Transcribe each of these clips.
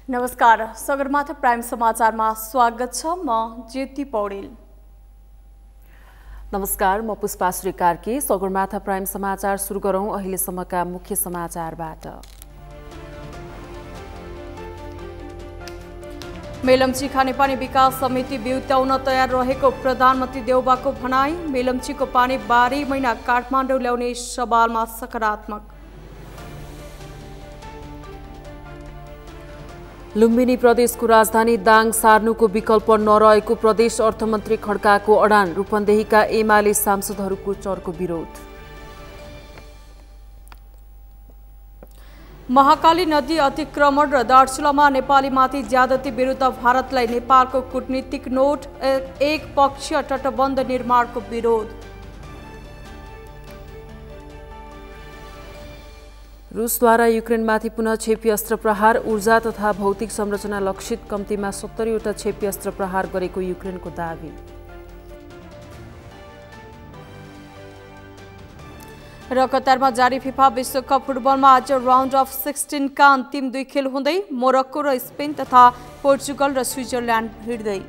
नमस्कार, सगरमाथा प्राइम समाचारमा स्वागत छ। म ज्योति पौडेल। नमस्कार, म पुष्पा श्रीकार्की। सगरमाथा प्राइम समाचार सुरु गरौं अहिलेसम्मका मुख्य समाचारबाट। मेलम्ची खानेपानी विकास समिति बिउत्याउन तयार रहेको प्रधानमन्त्री देउबाको भनाई। मेलम्चीको पानी 12 महिना काठमाडौँ ल्याउने सवालमा सकारात्मक। लुम्बिनी प्रदेशको राजधानी दाङ सार्नुको विकल्प नरहेको प्रदेश अर्थमन्त्री खड्काको अडान। रूपन्देहीका एमाले सांसदहरूको चर्को विरोध। महाकाली नदी अतिक्रमण र दार्चुलामा नेपालीमाथि ज्यादती विरुद्ध भारतलाई नेपालको कूटनीतिक नोट। एक पक्षीय तटबन्ध निर्माणको विरोध। रुसद्वारा युक्रेनमाथि पुनः क्षेपी अस्त्र प्रहार। ऊर्जा तथा भौतिक संरचना लक्षित। कम्तीमा 70वटा क्षेपी अस्त्र प्रहार गरेको युक्रेनको दावी। र कतारमा जारी फिफा विश्वकप फुटबलमा आज राउन्ड अफ 16 का अन्तिम 2 खेल हुँदै मोरक्को र स्पेन तथा पोर्चुगल र स्विजरल्यान्ड भिड्दै।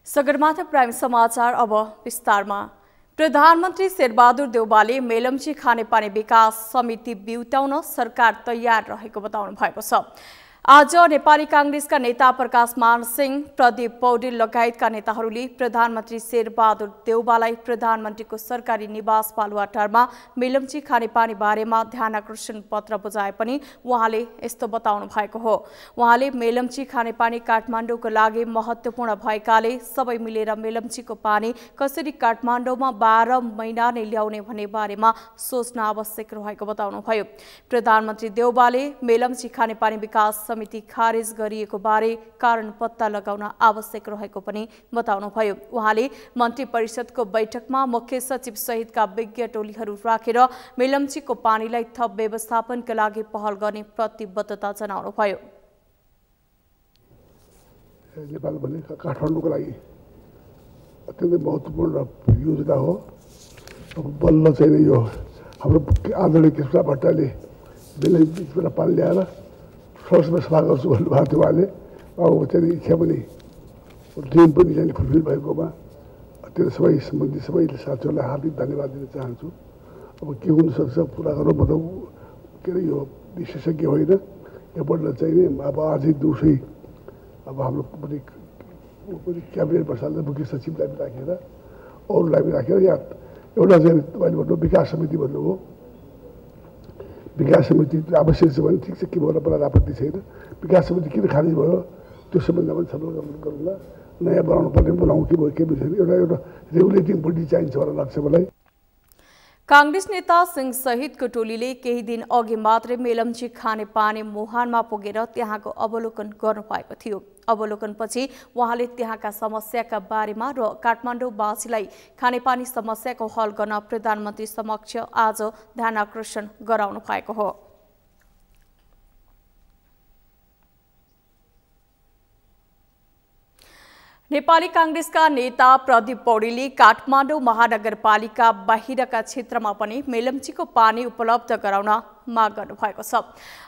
सगरमाथा प्राइम समाचार अब विस्तारमा। प्रधानमन्त्री शेरबहादुर देउबाले मेलम्ची खानेपानी विकास समिति बिउत्याउन सरकार तयार रहेको बताउनु भएको छ। आज नेपाली कांग्रेसका नेता प्रकाश मान सिंह, प्रदीप पौडेल लगायतका नेताहरूले प्रधानमन्त्री शेरबहादुर देउबालाई प्रधानमन्त्रीको सरकारी निवास बालुवाटारमा मेलम्ची खानेपानी बारेमा ध्यानाकर्षण पत्र बुझाए पनि उहाँले यस्तो बताउनु भएको हो। उहाँले मेलम्ची खानेपानी काठमाडौँको लागि महत्त्वपूर्ण भएकाले सबै मिलेर मेलम्चीको पानी कसरी काठमाडौँमा 12 महिना नै ल्याउने भन्ने बारेमा सोच्न आवश्यक रहेको बताउनुभयो। प्रधानमन्त्री देउबाले मेलम्ची खानेपानी विकास समिति खारेज गरिएको बारे कारण पत्ता लगाउन आवश्यक रहेको पनि बताउनुभयो। उहाँले मन्त्री परिषदको बैठकमा मुख्य सचिव सहितका विज्ञ टोलीहरू राखेर मेलम्चीको पानीलाई थप व्यवस्थापनका लागि पहल गर्ने प्रतिबद्धता जनाउनुभयो। नेपाल भने काठमाडौँको लागि अत्यन्तै महत्त्वपूर्ण योजना हो। अब बल्ल चाहिँ यो हाम्रो आदरणीय कृष्ण भट्टले बेला पानी ल्याएर फर्स्टमा सफा गर्छु भन्नुभएको थियो उहाँले। अब चाहिँ इच्छा पनि ड्रिम पनि चाहिँ फुलफिल भएकोमा त्यो सबै सम्बन्धित सबै साथीहरूलाई हार्दिक धन्यवाद दिन चाहन्छु। अब के हुनसक्छ पुरा गरौँ। म त के अरे यो विशेषज्ञ होइन, योबाट चाहिँ नि अब अझै दोस्रै अब हाम्रो पनि क्याबिनेट बसाल्दा मुख्य सचिवलाई पनि राखेर अरूलाई पनि राखेर यहाँ एउटा चाहिँ तपाईँले भन्नु विकास समिति भन्नुभयो। विकास समिति आवश्यक छ भने ठिक छ, के भएर मलाई आपत्ति छैन। विकास समिति किन खारिज भयो त्यो सम्बन्धमा पनि छलफल गरौँला। नयाँ बनाउनु पर्ने बनाउँ के भयो के छैन। एउटा रेगुलेटिङ बडी चाहिन्छ होला लाग्छ मलाई। कांग्रेस नेता सिंह सहितको टोलीले केही दिन अघि मात्रै मेलम्ची खानेपानी मुहानमा पुगेर त्यहाँको अवलोकन गर्नुभएको थियो। अवलोकनपछि उहाँले त्यहाँका समस्याका बारेमा र काठमाडौँवासीलाई खानेपानी समस्याको हल गर्न प्रधानमन्त्री समक्ष आज ध्यानाकर्षण गराउनु भएको हो। नेपाली कांग्रेसका नेता प्रदीप पौडेलले काठमाडौँ महानगरपालिका बाहिरका क्षेत्रमा पनि मेलम्चीको पानी उपलब्ध गराउन माग गर्नुभएको छ।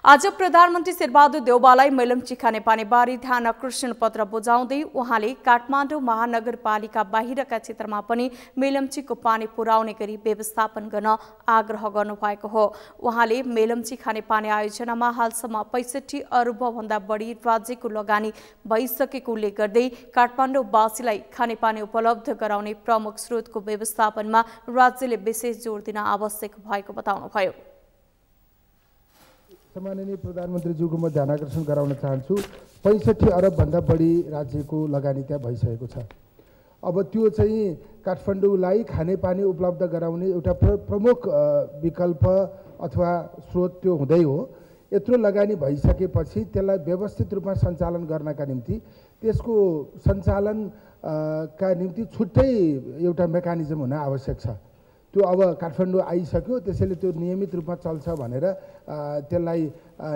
आज प्रधानमन्त्री शेरबहादुर देउबालाई मेलम्ची खानेपानी बारे ध्यानाकर्षण पत्र बुझाउँदै उहाँले काठमाडौँ महानगरपालिका बाहिरका क्षेत्रमा पनि मेलम्चीको पानी पुर्याउने गरी व्यवस्थापन गर्न आग्रह गर्नुभएको हो। उहाँले मेलम्ची खानेपानी आयोजनामा हालसम्म 65 अर्ब भन्दा बढी राज्यको लगानी भइसकेको उल्लेख गर्दै काठमाडौँवासीलाई खानेपानी उपलब्ध गराउने प्रमुख स्रोतको व्यवस्थापनमा राज्यले विशेष जोड दिन आवश्यक भएको बताउनुभयो। सम्माननीय प्रधानमन्त्रीज्यूको म ध्यानाकर्षण गराउन चाहन्छु। 65 अर्ब भन्दा बढी राज्यको लगानी त्यहाँ भइसकेको छ। अब त्यो चाहिँ काठमाडौँलाई खानेपानी उपलब्ध गराउने एउटा प्रमुख विकल्प अथवा स्रोत त्यो हुँदै हो। यत्रो लगानी भइसकेपछि त्यसलाई व्यवस्थित रूपमा सञ्चालन गर्नका निम्ति त्यसको सञ्चालन का निम्ति छुट्टै एउटा मेकानिजम हुन आवश्यक छ। त्यो अब काठमाडौँ आइसक्यो, त्यसैले त्यो नियमित रूपमा चल्छ भनेर त्यसलाई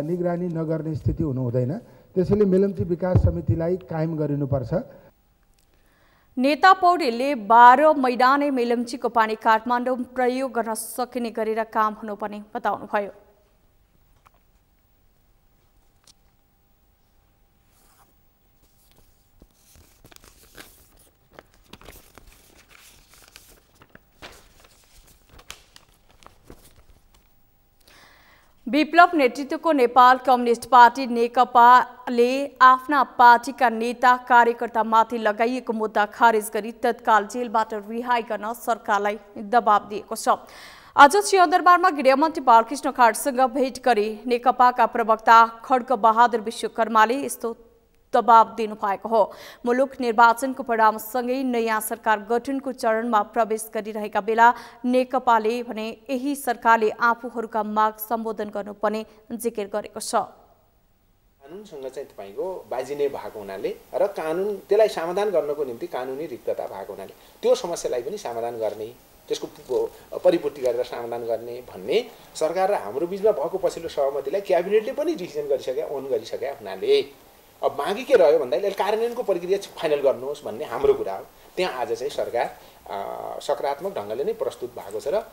निगरानी नगर्ने स्थिति हुनु हुँदैन। त्यसैले मेलम्ची विकास समितिलाई कायम गरिनुपर्छ। नेता पौडेलले 12 मैदाने मेलम्चीको पानी काठमाडौँ प्रयोग गर्न सकिने गरेर काम हुनुपर्ने बताउनुभयो। विप्लव नेतृत्वको नेपाल कम्युनिस्ट पार्टी नेकपाले आफ्ना पार्टीका नेता कार्यकर्तामाथि लगाइएको मुद्दा खारेज गरी तत्काल जेलबाट रिहाई गर्न सरकारलाई दबाब दिएको छ। आज सिंहदरबारमा गृहमन्त्री बालकृष्ण खाँडसँग भेट गरी नेकपाका प्रवक्ता खड्गबहादुर विश्वकर्माले यस्तो दबाब दिनुभएको हो। मुलुक निर्वाचनको परिणामसँगै नयाँ सरकार गठनको चरणमा प्रवेश गरिरहेका बेला नेकपाले भने यही सरकारले आफूहरूका माग सम्बोधन गर्नुपर्ने जिकिर गरेको छ। कानुनसँग चाहिँ तपाईको बाजिने भएको हुनाले र कानुन त्यसलाई समाधान गर्नको निम्ति कानुनी रिक्तता भएको हुनाले त्यो समस्यालाई पनि समाधान गर्ने, त्यसको परिपूर्ति गरेर समाधान गर्ने भन्ने सरकार र हाम्रो बीचमा भएको पछिल्लो सहमतिलाई क्याबिनेटले पनि डिसिजन गरिसके, ओन गरिसके हुनाले अब बाँकी के रह्यो भन्दाखेरि कार्यान्वयनको प्रक्रिया फाइनल गर्नुहोस् भन्ने हाम्रो कुरा हो। त्यहाँ आज चाहिँ सरकार सकारात्मक ढङ्गले नै प्रस्तुत भएको छ र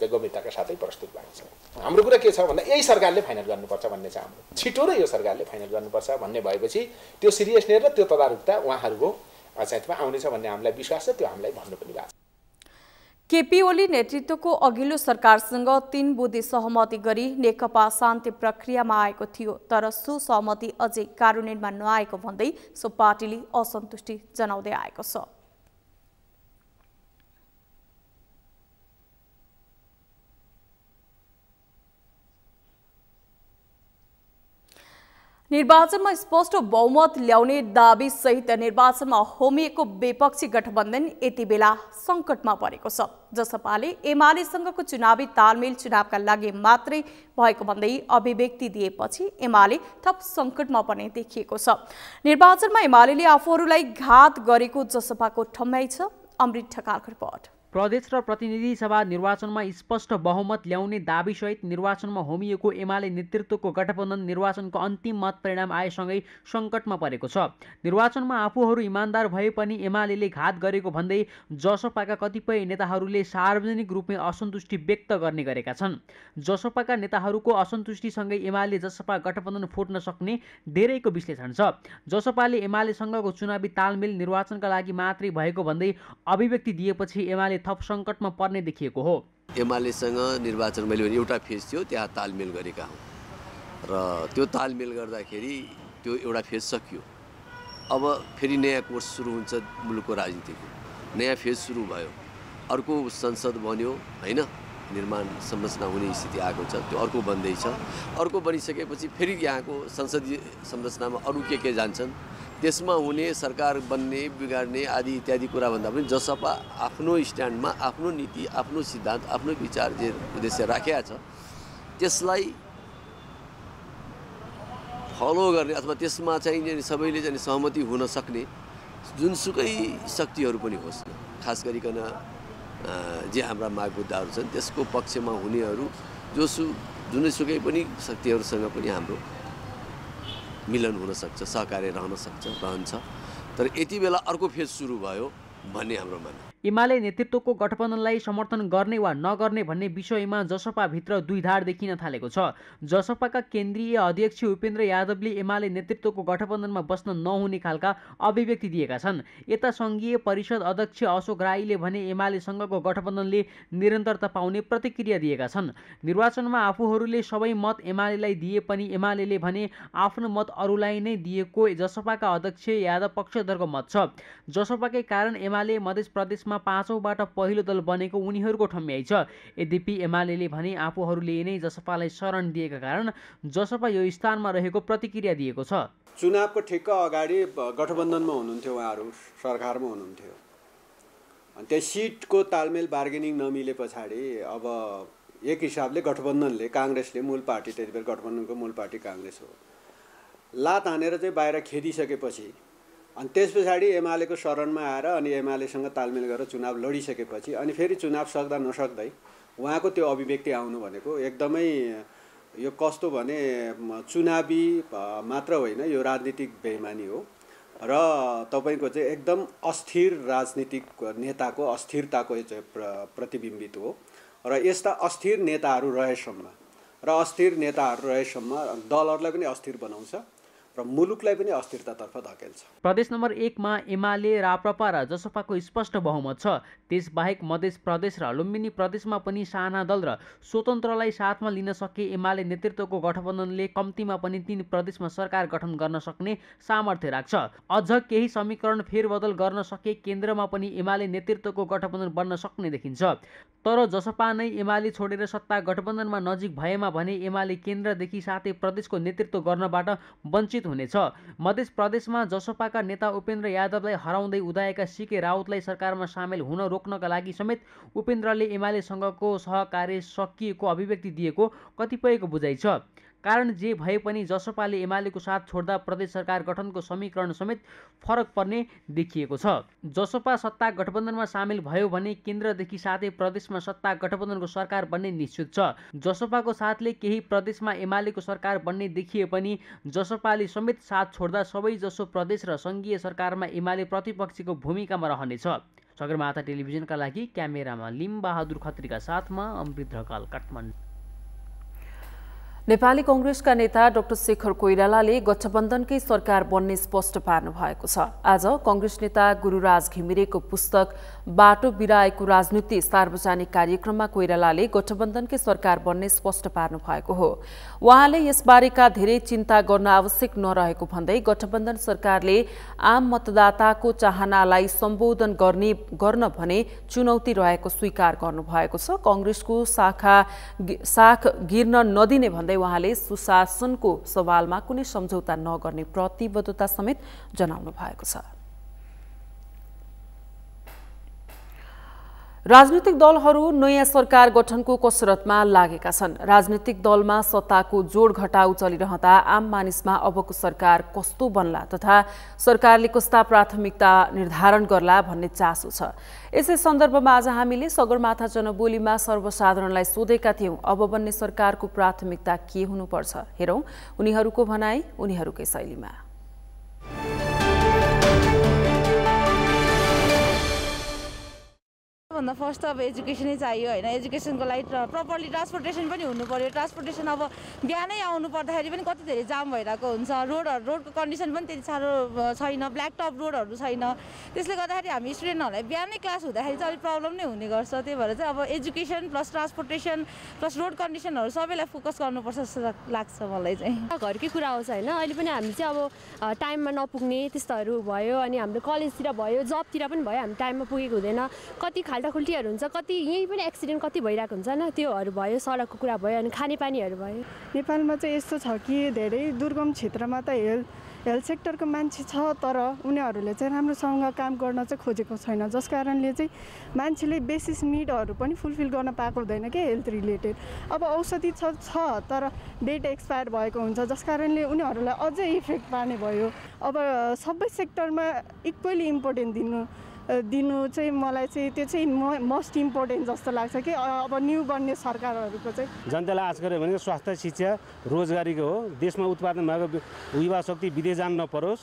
गम्भीरताका साथै प्रस्तुत भएको छ। हाम्रो कुरा के छ भन्दा यही सरकारले फाइनल गर्नुपर्छ भन्ने छ हाम्रो। छिटो र यो सरकारले फाइनल गर्नुपर्छ भन्ने भएपछि त्यो सिरियसनेस र त्यो तदारुकता उहाँहरूको चाहिँ आउनेछ भन्ने हामीलाई विश्वास छ, त्यो हामीलाई भन्नु पनि भएको छ। केपी ओली नेतृत्वको अघिल्लो सरकारसँग 3 बुँदे सहमति गरी नेकपा शान्ति प्रक्रियामा आएको थियो, तर सो सहमति अझै कार्यान्वयनमा नआएको भन्दै सो पार्टीले असन्तुष्टि जनाउँदै आएको छ। निर्वाचनमा स्पष्ट बहुमत ल्याउने दाबी सहित निर्वाचनमा होमिएको विपक्षी गठबन्धन यति बेला संकटमा परेको छ। जसपाले एमालेसँगको चुनावी तालमेल चुनावका लागि मात्रै भएको भन्दै अभिव्यक्ति दिएपछि एमाले थप संकटमा पर्ने देखिएको छ। निर्वाचनमा एमालेले आफूहरूलाई घात गरेको जसपाको ठम्याइ छ। अमृत ठकालको रिपोर्ट। प्रदेश र प्रतिनिधि सभा निर्वाचनमा स्पष्ट बहुमत ल्याउने दाबीसहित निर्वाचनमा होमिएको एमाले नेतृत्वको गठबन्धन निर्वाचनको अन्तिम मत परिणाम आएसँगै सङ्कटमा परेको छ। निर्वाचनमा आफूहरू इमान्दार भए पनि एमालेले घात गरेको भन्दै जसपाका कतिपय नेताहरूले सार्वजनिक रूपमै असन्तुष्टि व्यक्त गर्ने गरेका छन्। जसपाका नेताहरूको असन्तुष्टिसँगै एमाले जसपा गठबन्धन फुट्न सक्ने धेरैको विश्लेषण छ। जसपाले एमालेसँगको चुनावी तालमेल निर्वाचनका लागि मात्रै भएको भन्दै अभिव्यक्ति दिएपछि एमाले थप सङ्कटमा पर्ने देखिएको हो। एमालेसँग निर्वाचन मैले एउटा फेज थियो, त्यहाँ तालमेल गरेका हौँ र त्यो तालमेल गर्दाखेरि त्यो एउटा फेज सकियो। अब फेरि नयाँ कोर्स सुरु हुन्छ मुलुकको राजनीतिको, नयाँ फेज सुरु भयो, अर्को संसद बन्यो होइन, निर्माण संरचना हुने स्थिति आएको छ, त्यो अर्को बन्दैछ। अर्को बनिसकेपछि फेरि यहाँको संसदीय संरचनामा अरू के जान्छन्, त्यसमा हुने सरकार बन्ने बिगार्ने आदि इत्यादि कुरा भन्दा पनि जसपा आफ्नो स्ट्यान्डमा आफ्नो नीति, आफ्नो सिद्धान्त, आफ्नो विचार जे उद्देश्य राखेका छ त्यसलाई फलो गर्ने अथवा त्यसमा चाहिँ सबैले चाहिँ सहमति हुन सक्ने जुनसुकै शक्तिहरू पनि होस्, खास गरिकन जे हाम्रा माग मुद्दाहरू छन् त्यसको पक्षमा हुनेहरू जुनसुकै पनि शक्तिहरूसँग पनि हाम्रो मिलन हुन सक्छ, सहकार्य रहन सक्छ, रहन्छ। तर यति बेला अर्को फेज सुरु भयो भन्ने हाम्रो मन। एमाले नेतृत्वको गठबन्धनलाई समर्थन गर्ने वा नगर्ने भन्ने विषयमा जसपाभित्र द्विधार देखिन थालेको छ। जसपाका केन्द्रीय अध्यक्ष उपेन्द्र यादवले एमाले नेतृत्वको गठबन्धनमा बस्न नहुने खालका अभिव्यक्ति दिएका छन्। यता सङ्घीय परिषद अध्यक्ष अशोक राईले भने एमालेसँगको गठबन्धनले निरन्तरता पाउने प्रतिक्रिया दिएका छन्। निर्वाचनमा आफूहरूले सबै मत एमालेलाई दिए पनि एमालेले भने आफ्नो मत अरूलाई नै दिएको जसपाका अध्यक्ष यादव पक्षधरको मत छ। जसपाकै कारण एमाले मध्य प्रदेशमा 5औँबाट पहिलो दल बनेको उनीहरूको ठम्याइ छ। यद्यपि एमालेले भने आफूहरूले नै जसपालाई शरण दिएका कारण जसपा यो स्थानमा रहेको प्रतिक्रिया दिएको छ। चुनावको ठिक्क अगाडि गठबन्धनमा हुनुहुन्थ्यो, उहाँहरू सरकारमा हुनुहुन्थ्यो, अनि त्यही सिटको तालमेल बार्गेनिङ नमिले पछाडि अब एक हिसाबले गठबन्धनले काङ्ग्रेसले मूल पार्टी त्यति बेला गठबन्धनको मूल पार्टी काङ्ग्रेस हो लात हानेर चाहिँ बाहिर खेदिसकेपछि अनि त्यस पछाडि एमालेको शरणमा आएर अनि एमालेसँग तालमेल गरेर चुनाव लडिसकेपछि अनि फेरि चुनाव सक्दा नसक्दै उहाँको त्यो अभिव्यक्ति आउनु भनेको एकदमै यो कस्तो भने चुनावी मात्र होइन, यो राजनीतिक बेइमानी हो र तपाईँको चाहिँ एकदम अस्थिर राजनीतिक नेताको अस्थिरताको चाहिँ प्रतिबिम्बित हो र यस्ता अस्थिर नेताहरू रहेसम्म र अस्थिर नेताहरू रहेसम्म दलहरूलाई पनि अस्थिर बनाउँछ र मुलुकलाई पनि अस्थिरतातर्फ धकेल्छ। प्रदेश नम्बर 1 मा एमाले, राप्रपा र जसपाको स्पष्ट बहुमत छ। त्यसबाहेक मध्य प्रदेश र लुम्बिनी प्रदेशमा पनि साना दल र स्वतन्त्रलाई साथमा लिन सके एमाले नेतृत्वको गठबन्धनले कम्तीमा पनि 3 प्रदेशमा सरकार गठन गर्न सक्ने सामर्थ्य राख्छ। अझ केही समीकरण फेरबदल गर्न सके केन्द्रमा पनि एमाले नेतृत्वको गठबन्धन बन्न सक्ने देखिन्छ। तर जसपा नै एमाले छोडेर सत्ता गठबन्धनमा नजिक भएमा भने एमाले केन्द्रदेखि साथै प्रदेशको नेतृत्व गर्नबाट वञ्चित हुनेछ। मध्य प्रदेशमा जसपाका नेता उपेन्द्र यादवलाई हराउँदै उदाएका सीके राउतलाई सरकारमा सामेल हुन रोक्नका लागि समेत उपेन्द्रले एमालेसँगको सहकार्य सकिएको अभिव्यक्ति दिएको कतिपयको बुझाइ छ। कारण जे भए पनि जसपाले एमालेको साथ छोड्दा प्रदेश सरकार गठनको समीकरण समेत फरक पर्ने देखिएको छ। जसपा सत्ता गठबन्धनमा सामेल भयो भने केन्द्रदेखि साथै प्रदेशमा सत्ता गठबन्धनको सरकार बन्ने निश्चित छ। जसपाको साथले केही प्रदेशमा एमालेको सरकार बन्ने देखिए पनि जसपाले समेत साथ छोड्दा सबैजसो प्रदेश र सङ्घीय सरकारमा एमाले प्रतिपक्षीको भूमिकामा रहनेछ। सगरमाथा टेलिभिजनका लागि क्यामेरामा लिम बहादुर खत्रीका साथमा अमृत ढकाल, काठमाडौँ। नेपाली कांग्रेसका नेता डाक्टर शेखर कोइरालाले गठबन्धनकै सरकार बन्ने स्पष्ट पार्नु भएको छ। आज कांग्रेस नेता गुरुराज घिमिरेको पुस्तक बाटो बिराएको राजनीति सार्वजनिक कार्यक्रममा कोइरालाले गठबन्धनकै सरकार बन्ने स्पष्ट पार्नु भएको हो। उहाँले यसबारेका धेरै चिन्ता गर्न आवश्यक नरहेको भन्दै गठबन्धन सरकारले आम मतदाताको चाहनालाई सम्बोधन गर्न भने चुनौती रहेको स्वीकार गर्नुभएको छ। कांग्रेसको साख गिर्न नदिने भन्दै उहाँले सुशासनको सवालमा कुनै सम्झौता नगर्ने प्रतिबद्धता समेत जनाउनु भएको छ। राजनीतिक दलहरू नयाँ सरकार गठनको कसरतमा लागेका छन्। राजनीतिक दलमा सत्ताको जोड घटाउ चलिरहँदा आम मानिसमा अबको सरकार कस्तो बन्ला तथा सरकारले कस्ता प्राथमिकता निर्धारण गर्ला भन्ने चासो छ। यसै सन्दर्भमा आज हामीले सगरमाथा जनबोलीमा सर्वसाधारणलाई सोधेका थियौं, अब बन्ने सरकारको प्राथमिकता के हुनुपर्छ? हेरौं उनीहरूको भनाई उनीहरूकै शैलीमा। भन्दा फर्स्ट अब एजुकेसनै चाहियो होइन। एजुकेसनको लागि प्रपरली ट्रान्सपोर्टेसन पनि हुनु पर्यो। ट्रान्सपोर्टेसन अब बिहानै आउनु पर्दाखेरि पनि कति धेरै जाम भइरहेको हुन्छ। रोडको कन्डिसन पनि त्यति साह्रो छैन, ब्ल्याक टप रोडहरू छैन। त्यसले गर्दाखेरि हामी स्टुडेन्टहरूलाई बिहानै क्लास हुँदाखेरि चाहिँ अलिक प्रब्लम नै हुने गर्छ। त्यही भएर चाहिँ अब education plus transportation plus road कन्डिसनहरू सबैलाई फोकस गर्नुपर्छ जस्तो लाग्छ मलाई चाहिँ। घरकै कुरा आउँछ होइन। अहिले पनि हामी चाहिँ अब टाइममा नपुग्ने त्यस्तोहरू भयो, अनि हाम्रो कलेजतिर भयो, जबतिर पनि भयो, हामी टाइममा पुगेको हुँदैन। कति खाल्टाखुल्टीहरू हुन्छ, कति यहीँ पनि एक्सिडेन्ट कति भइरहेको हुन्छ होइन। त्योहरू भयो, सडकको कुरा भयो, अनि खानेपानीहरू भयो। नेपालमा चाहिँ यस्तो छ कि धेरै दुर्गम क्षेत्रमा त हेल्थ सेक्टरको मान्छे छ, तर उनीहरूले चाहिँ राम्रोसँग काम गर्न चाहिँ खोजेको छैन, जस कारणले चाहिँ मान्छेले बेसिस निडहरू पनि फुलफिल गर्न पाएको हुँदैन क्या हेल्थ रिलेटेड। अब औषधि छ तर डेट एक्सपायर भएको हुन्छ, जस कारणले उनीहरूलाई अझै इफेक्ट पार्ने भयो। अब सबै सेक्टरमा इक्वली इम्पोर्टेन्ट दिनु चाहिँ मलाई चाहिँ त्यो चाहिँ मोस्ट इम्पोर्टेन्ट जस्तो लाग्छ कि अब न्यू बन्ने सरकारहरूको चाहिँ। जनतालाई आश गरे भने स्वास्थ्य, शिक्षा, रोजगारीको हो। देशमा उत्पादन भएको युवा शक्ति विदेश जानु नपरोस्,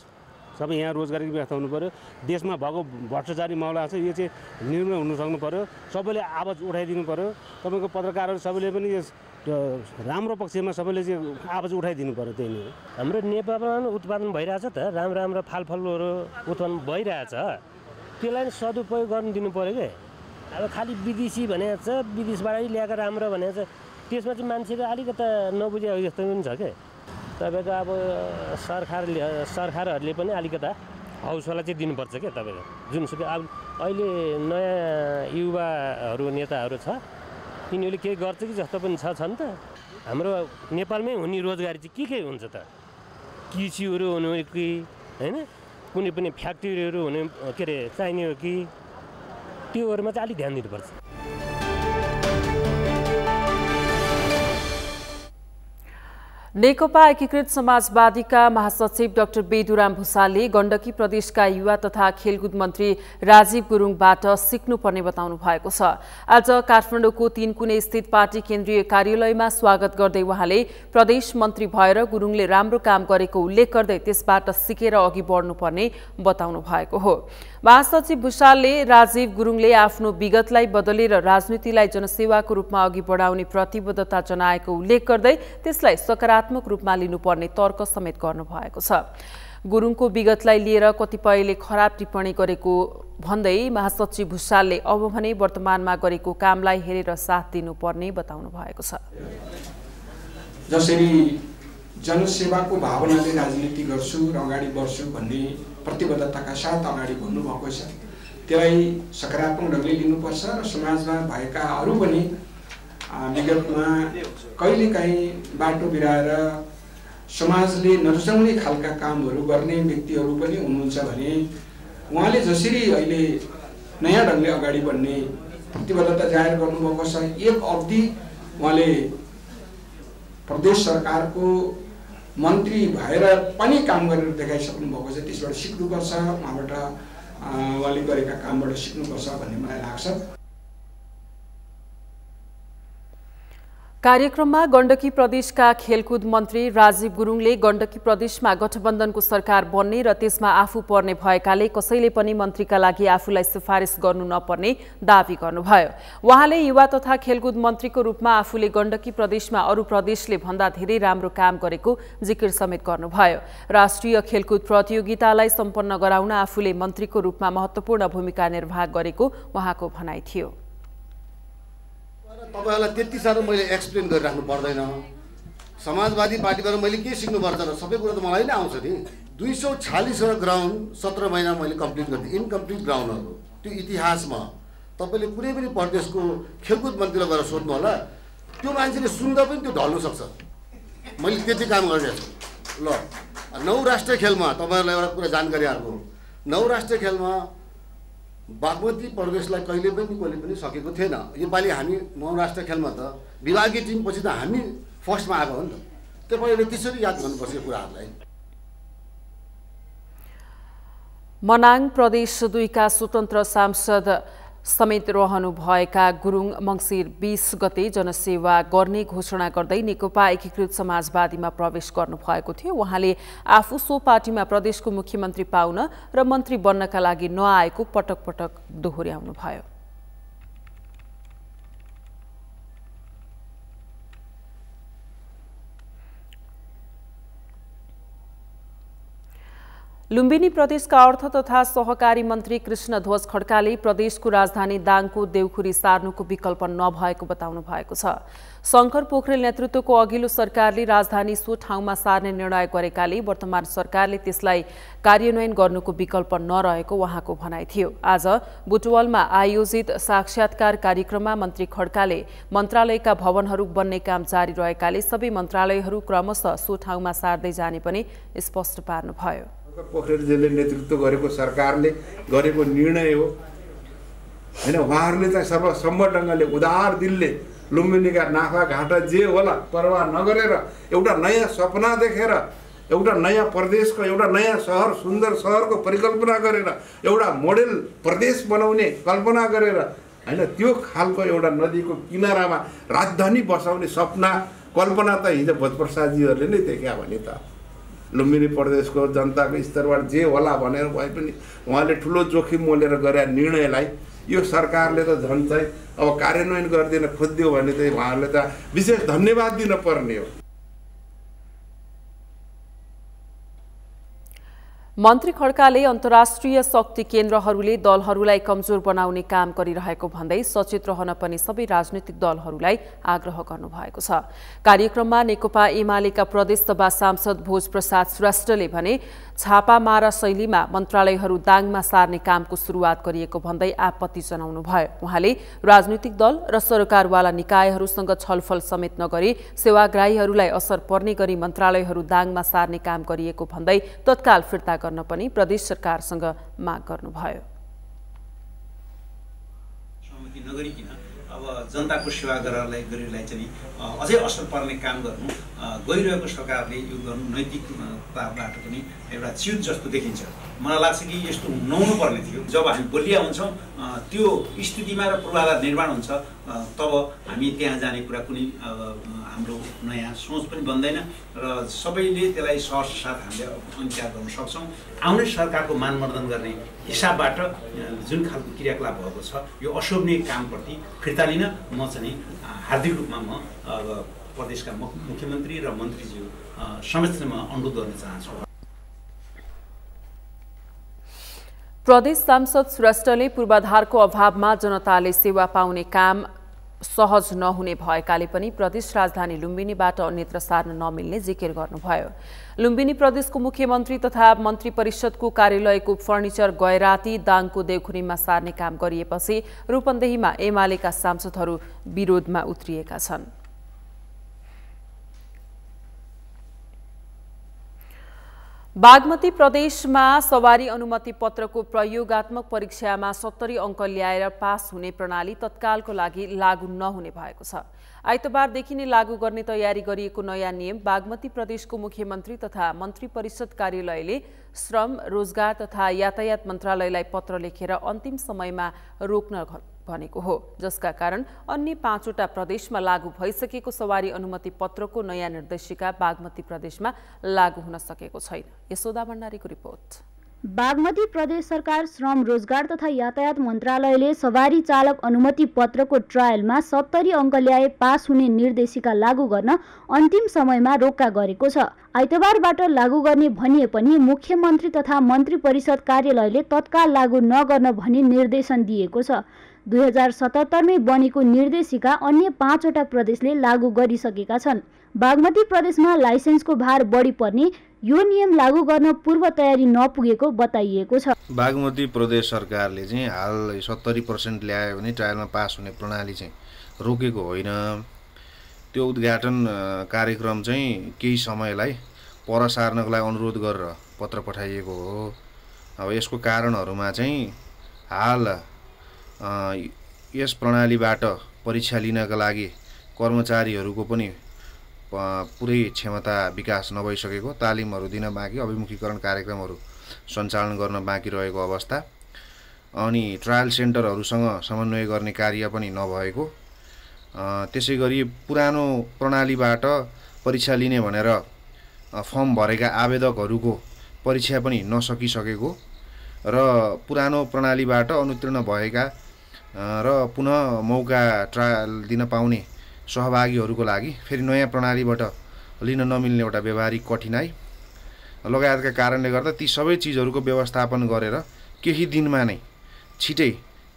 सबै यहाँ रोजगारीको व्यवस्था हुनु पर्यो। देशमा भएको भ्रष्टाचारी मामला छ, यो चाहिँ निर्मूलन हुन सक्नु पर्यो। सबैले आवाज उठाइदिनु पर्यो। तपाईँको पत्रकारहरू सबैले पनि राम्रो पक्षमा सबैले चाहिँ आवाज उठाइदिनु पर्यो। त्यही नै हाम्रो नेपालमा उत्पादन भइरहेछ त, राम्रो फालफलहरू उत्पादन भइरहेछ, त्यसलाई सदुपयोग गर्नु दिनु पऱ्यो क्या। अब खालि विदेशी भनेको छ, विदेशबाटै ल्याएको राम्रो भनेको छ, त्यसमा चाहिँ मान्छेले अलिकति नबुझेको जस्तो पनि छ क्या। तपाईँको अब सरकारहरूले पनि अलिकता हौसला चाहिँ दिनुपर्छ क्या तपाईँको। जुनसुकै अब अहिले नयाँ युवाहरू नेताहरू छ, तिनीहरूले केही गर्छ कि जस्तो पनि छन् त। हाम्रो नेपालमै हुने रोजगारी चाहिँ के हुन्छ त? कृषिहरू हुनु कि होइन, कुनै पनि फ्याक्ट्रीहरू हुने के अरे चाहिने हो कि, त्योहरूमा चाहिँ अलिक ध्यान दिनुपर्छ। नेकपा एकीकृत समाजवादीका महासचिव डाक्टर बेदुराम भुसालले गण्डकी प्रदेशका युवा तथा खेलकुद मन्त्री राजीव गुरुङबाट सिक्नुपर्ने बताउनु भएको छ। आज काठमाडौँको तीनकुने स्थित पार्टी केन्द्रीय कार्यालयमा स्वागत गर्दै उहाँले प्रदेश मन्त्री भएर गुरुङले राम्रो काम गरेको उल्लेख गर्दै त्यसबाट सिकेर अघि बढ्नुपर्ने बताउनु भएको हो। महासचिव भुसालले राजीव गुरुङले आफ्नो विगतलाई बदलेर राजनीतिलाई जनसेवाको रूपमा अघि बढाउने प्रतिबद्धता जनाएको उल्लेख गर्दै त्यसलाई सकारात्मक रूपमा लिनुपर्ने तर्क समेत गर्नुभएको छ। गुरुङको विगतलाई लिएर कतिपयले खराब टिप्पणी गरेको भन्दै महासचिव भुसालले अब भने वर्तमानमा गरेको कामलाई हेरेर साथ दिनुपर्ने बताउनु भएको छ। जसरी जनसेवाको भावनाले राजनीति गर्छु र अगाडि बढ्छु भन्ने प्रतिबद्धताका साथ अगाडि बढ्नुभएको छ, त्यसलाई सकारात्मक ढङ्गले लिनुपर्छ र समाजमा भएका अरू पनि विगतमा कहिलेकाहीँ बाटो बिराएर समाजले नरुचाउने खालका कामहरू गर्ने व्यक्तिहरू पनि हुनुहुन्छ भने उहाँले जसरी अहिले नयाँ ढङ्गले अगाडि बढ्ने प्रतिबद्धता जाहेर गर्नुभएको छ, एक अवधि उहाँले प्रदेश सरकारको मन्त्री भएर पनि काम गरेर देखाइसक्नु भएको छ। त्यसबाट सिक्नुपर्छ, उहाँबाट उहाँले गरेका कामबाट सिक्नुपर्छ भन्ने मलाई लाग्छ। कार्यक्रममा गण्डकी प्रदेशका खेलकुद मन्त्री राजीव गुरुङले गण्डकी प्रदेशमा गठबन्धनको सरकार बन्ने र त्यसमा आफू पर्ने भएकाले कसैले पनि मन्त्रीका लागि आफूलाई सिफारिस गर्नु नपर्ने दावी गर्नुभयो। उहाँले युवा तथा खेलकुद मन्त्रीको रूपमा आफूले गण्डकी प्रदेशमा अरू प्रदेशले भन्दा धेरै राम्रो काम गरेको जिकिर समेत गर्नुभयो। राष्ट्रिय खेलकुद प्रतियोगितालाई सम्पन्न गराउन आफूले मन्त्रीको रूपमा महत्त्वपूर्ण भूमिका निर्वाह गरेको उहाँको भनाइ थियो। तपाईहरुलाई त्यति साह्रो मैले एक्सप्लेन गरिराख्नु पर्दैन। समाजवादी पार्टीबाट मैले के सिक्नुपर्छ र सबै कुरा त मलाई नै आउँछ नि। 246 ग्राउन्ड 17 महिना मैले कम्प्लिट गरिदिएँ, इनकम्प्लिट ग्राउन्डहरू। त्यो इतिहासमा तपाईले कुनै पनि प्रदेशको खेलकुद मन्त्रीलाई गएर सोध्नु होला, त्यो मान्छेले सुन्दा पनि त्यो ढल्न सक्छ। मैले त्यति काम गरिरहेको छु। ल 9 राष्ट्रिय खेलमा तपाईहरुलाई एउटा कुरा जानकारी आएको, 9 राष्ट्रिय खेलमा बागमती प्रदेशलाई कहिले पनि सकेको थिएन। योपालि हामी 9 राष्ट्रिय खेलमा त विभागीय टिम पछि त हामी फर्स्टमा आएको हो नि त। तपाईले त्यसरी याद गर्नुपर्छ यो कुराहरूलाई। मनाङ प्रदेश 2 का स्वतन्त्र सांसद समेत रहनुभएका गुरुङ मङ्सिर 20 गते जनसेवा गर्ने घोषणा गर्दै नेकपा एकीकृत समाजवादीमा प्रवेश गर्नुभएको थियो। उहाँले आफू सो पार्टीमा प्रदेशको मुख्यमन्त्री पाउन र मन्त्री बन्नका लागि नआएको पटक पटक दोहोर्याउनुभयो। लुम्बिनी प्रदेशका अर्थ तथा सहकारी मन्त्री कृष्णध्वज खड्काले प्रदेशको राजधानी दाङको देउखुरी सार्नुको विकल्प नभएको बताउनु भएको छ। शङ्कर पोखरेल नेतृत्वको अघिल्लो सरकारले राजधानी सो ठाउँमा सार्ने निर्णय गरेकाले वर्तमान सरकारले त्यसलाई कार्यान्वयन गर्नुको विकल्प नरहेको उहाँको भनाइ थियो। आज बुटवलमा आयोजित साक्षात्कार कार्यक्रममा मन्त्री खड्काले मन्त्रालयका भवनहरू बन्ने काम जारी रहेकाले सबै मन्त्रालयहरू क्रमशः सो ठाउँमा सार्दै जाने पनि स्पष्ट पार्नुभयो। पोखरेलजीले नेतृत्व गरेको सरकारले गरेको निर्णय हो हैन। उहाँहरूले चाहिँ सर्वसम्मत ढङ्गले उदार दिलले लुम्बिनीका नाफा घाटा जे होला परवाह नगरेर एउटा नयाँ सपना देखेर एउटा नयाँ प्रदेशको एउटा नयाँ सहर सुन्दर सहरको परिकल्पना गरेर एउटा मोडेल प्रदेश बनाउने कल्पना गरेर हैन त्यो खालको एउटा नदीको किनारामा राजधानी बसाउने सपना कल्पना त हिजो भोजप्रसादजीहरूले नै देख्या भने त लुम्बिनी प्रदेशको जनताको स्तरबाट जे होला भनेर भए पनि उहाँले ठुलो जोखिम मोलेर गरे निर्णयलाई यो सरकारले त झन् चाहिँ अब कार्यान्वयन गर्दिन खोज्दियो भने चाहिँ उहाँहरूले त विशेष धन्यवाद दिन पर्ने हो। मन्त्री खड्काले अन्तर्राष्ट्रिय शक्ति केन्द्रहरूले दलहरूलाई कमजोर बनाउने काम गरिरहेको भन्दै सचेत रहन पनि सबै राजनीतिक दलहरूलाई आग्रह गर्नुभएको छ। कार्यक्रममा नेकपा एमालेका प्रदेश सभा सांसद भोजप्रसाद श्रेष्ठले भने छापामारा शैलीमा मन्त्रालयहरू दाङमा सार्ने कामको सुरुवात गरिएको भन्दै आपत्ति जनाउनुभयो। उहाँले राजनीतिक दल र सरकारवाला निकायहरूसँग छलफल समेत नगरी सेवाग्राहीहरूलाई असर पर्ने गरी मन्त्रालयहरू दाङमा सार्ने काम गरिएको भन्दै तत्काल फिर्ता गर्न पनि प्रदेश सरकारसँग माग गर्नुभयो। सहमति नगरिकन अब जनताको सेवा गरेरलाई चाहिँ अझै असर पर्ने काम गर्नु गइरहेको सरकारले यो गर्नु नैतिकताबाट पनि एउटा च्युत जस्तो देखिन्छ। मलाई लाग्छ कि यस्तो नहुनु पर्ने थियो। जब हामी बलिया हुन्छौँ त्यो स्थितिमा र पूर्वाधार निर्माण हुन्छ तब हामी त्यहाँ जाने कुरा कुनै हाम्रो नयाँ सोच पनि बन्दैन र सबैले त्यसलाई सहज साथ हामीले अन्त्यार गर्न सक्छौँ। आउने सरकारको मानमर्दन गर्ने हिसाबबाट जुन खालको क्रियाकलाप भएको छ यो अशोभनीय कामप्रति फिर्ता लिन म चाहिँ हार्दिक रूपमा म प्रदेशका मुख्यमन्त्री र मन्त्रीज्यू समेतमा अनुरोध गर्न चाहन्छु। प्रदेश सांसद श्रेष्ठले पूर्वाधारको अभावमा जनताले सेवा पाउने काम सहज नहुने भएकाले पनि प्रदेश राजधानी लुम्बिनीबाट अन्यत्र सार्न नमिल्ने जिकिर गर्नुभयो। लुम्बिनी प्रदेशको मुख्यमन्त्री तथा मन्त्री परिषदको कार्यालयको फर्निचर गैराती दाङको देवखुरीमा सार्ने काम गरिएपछि रूपन्देहीमा एमालेका सांसदहरू विरोधमा उत्रिएका छन्। बागमती प्रदेशमा सवारी अनुमति पत्रको प्रयोगात्मक परीक्षामा 70 अङ्क ल्याएर पास हुने प्रणाली तत्कालको लागि लागू नहुने भएको छ। आइतबारदेखि नै लागू गर्ने तयारी गरिएको नयाँ नियम बागमती प्रदेशको मुख्यमन्त्री तथा मन्त्री परिषद कार्यालयले श्रम, रोजगार तथा यातायात मन्त्रालयलाई पत्र लेखेर अन्तिम समयमा रोक्न भनेको हो, जसका कारण अन्य 5वटा प्रदेशमा लागू भइसकेको सवारी अनुमति पत्रको नयाँ निर्देशिका बागमती प्रदेशमा लागू हुन सकेको छैन। यशोदा भण्डारीको रिपोर्ट। बागमती प्रदेश सरकार श्रम, रोजगार तथा यातायात मन्त्रालयले सवारी चालक अनुमति पत्रको ट्रायलमा 70 अङ्क ल्याए पास हुने निर्देशिका लागू गर्न अन्तिम समयमा रोक्का गरेको छ। आइतबारबाट लागू गर्ने भनिए पनि मुख्यमन्त्री तथा मन्त्री परिषद कार्यालयले तत्काल लागू नगर्न भनी निर्देशन दिएको छ। 2077 मै बनेको निर्देशिका अन्य 5वटा प्रदेशले लागू गरिसकेका छन्। बागमती प्रदेशमा लाइसेन्सको भार बढी पर्ने यो नियम लागू गर्न पूर्व तयारी नपुगेको बताइएको छ। बागमती प्रदेश सरकारले चाहिँ हाल 70% ल्यायो भने ट्रायलमा पास हुने प्रणाली चाहिँ रोकेको होइन। त्यो उद्घाटन कार्यक्रम चाहिँ केही समयलाई पर सार्नको लागि अनुरोध गरेर पत्र पठाइएको हो। अब यसको कारणहरूमा चाहिँ हाल यस प्रणालीबाट परीक्षा लिनका लागि कर्मचारीहरूको पनि पुरै क्षमता विकास नभइसकेको, तालिमहरू दिन बाँकी, अभिमुखीकरण कार्यक्रमहरू सञ्चालन गर्न बाँकी रहेको अवस्था, अनि ट्रायल सेन्टरहरूसँग समन्वय गर्ने कार्य पनि नभएको, त्यसै गरी पुरानो प्रणालीबाट परीक्षा लिने भनेर फर्म भरेका आवेदकहरूको परीक्षा पनि नसकिसकेको र पुरानो प्रणालीबाट अनुत्तीर्ण भएका र पुनः मौका ट्रायल दिन पाउने सहभागीहरूको लागि फेरि नयाँ प्रणालीबाट लिन नमिल्ने एउटा व्यवहारिक कठिनाइ लगायतका कारणले गर्दा ती सबै चिजहरूको व्यवस्थापन गरेर केही दिनमा नै छिटै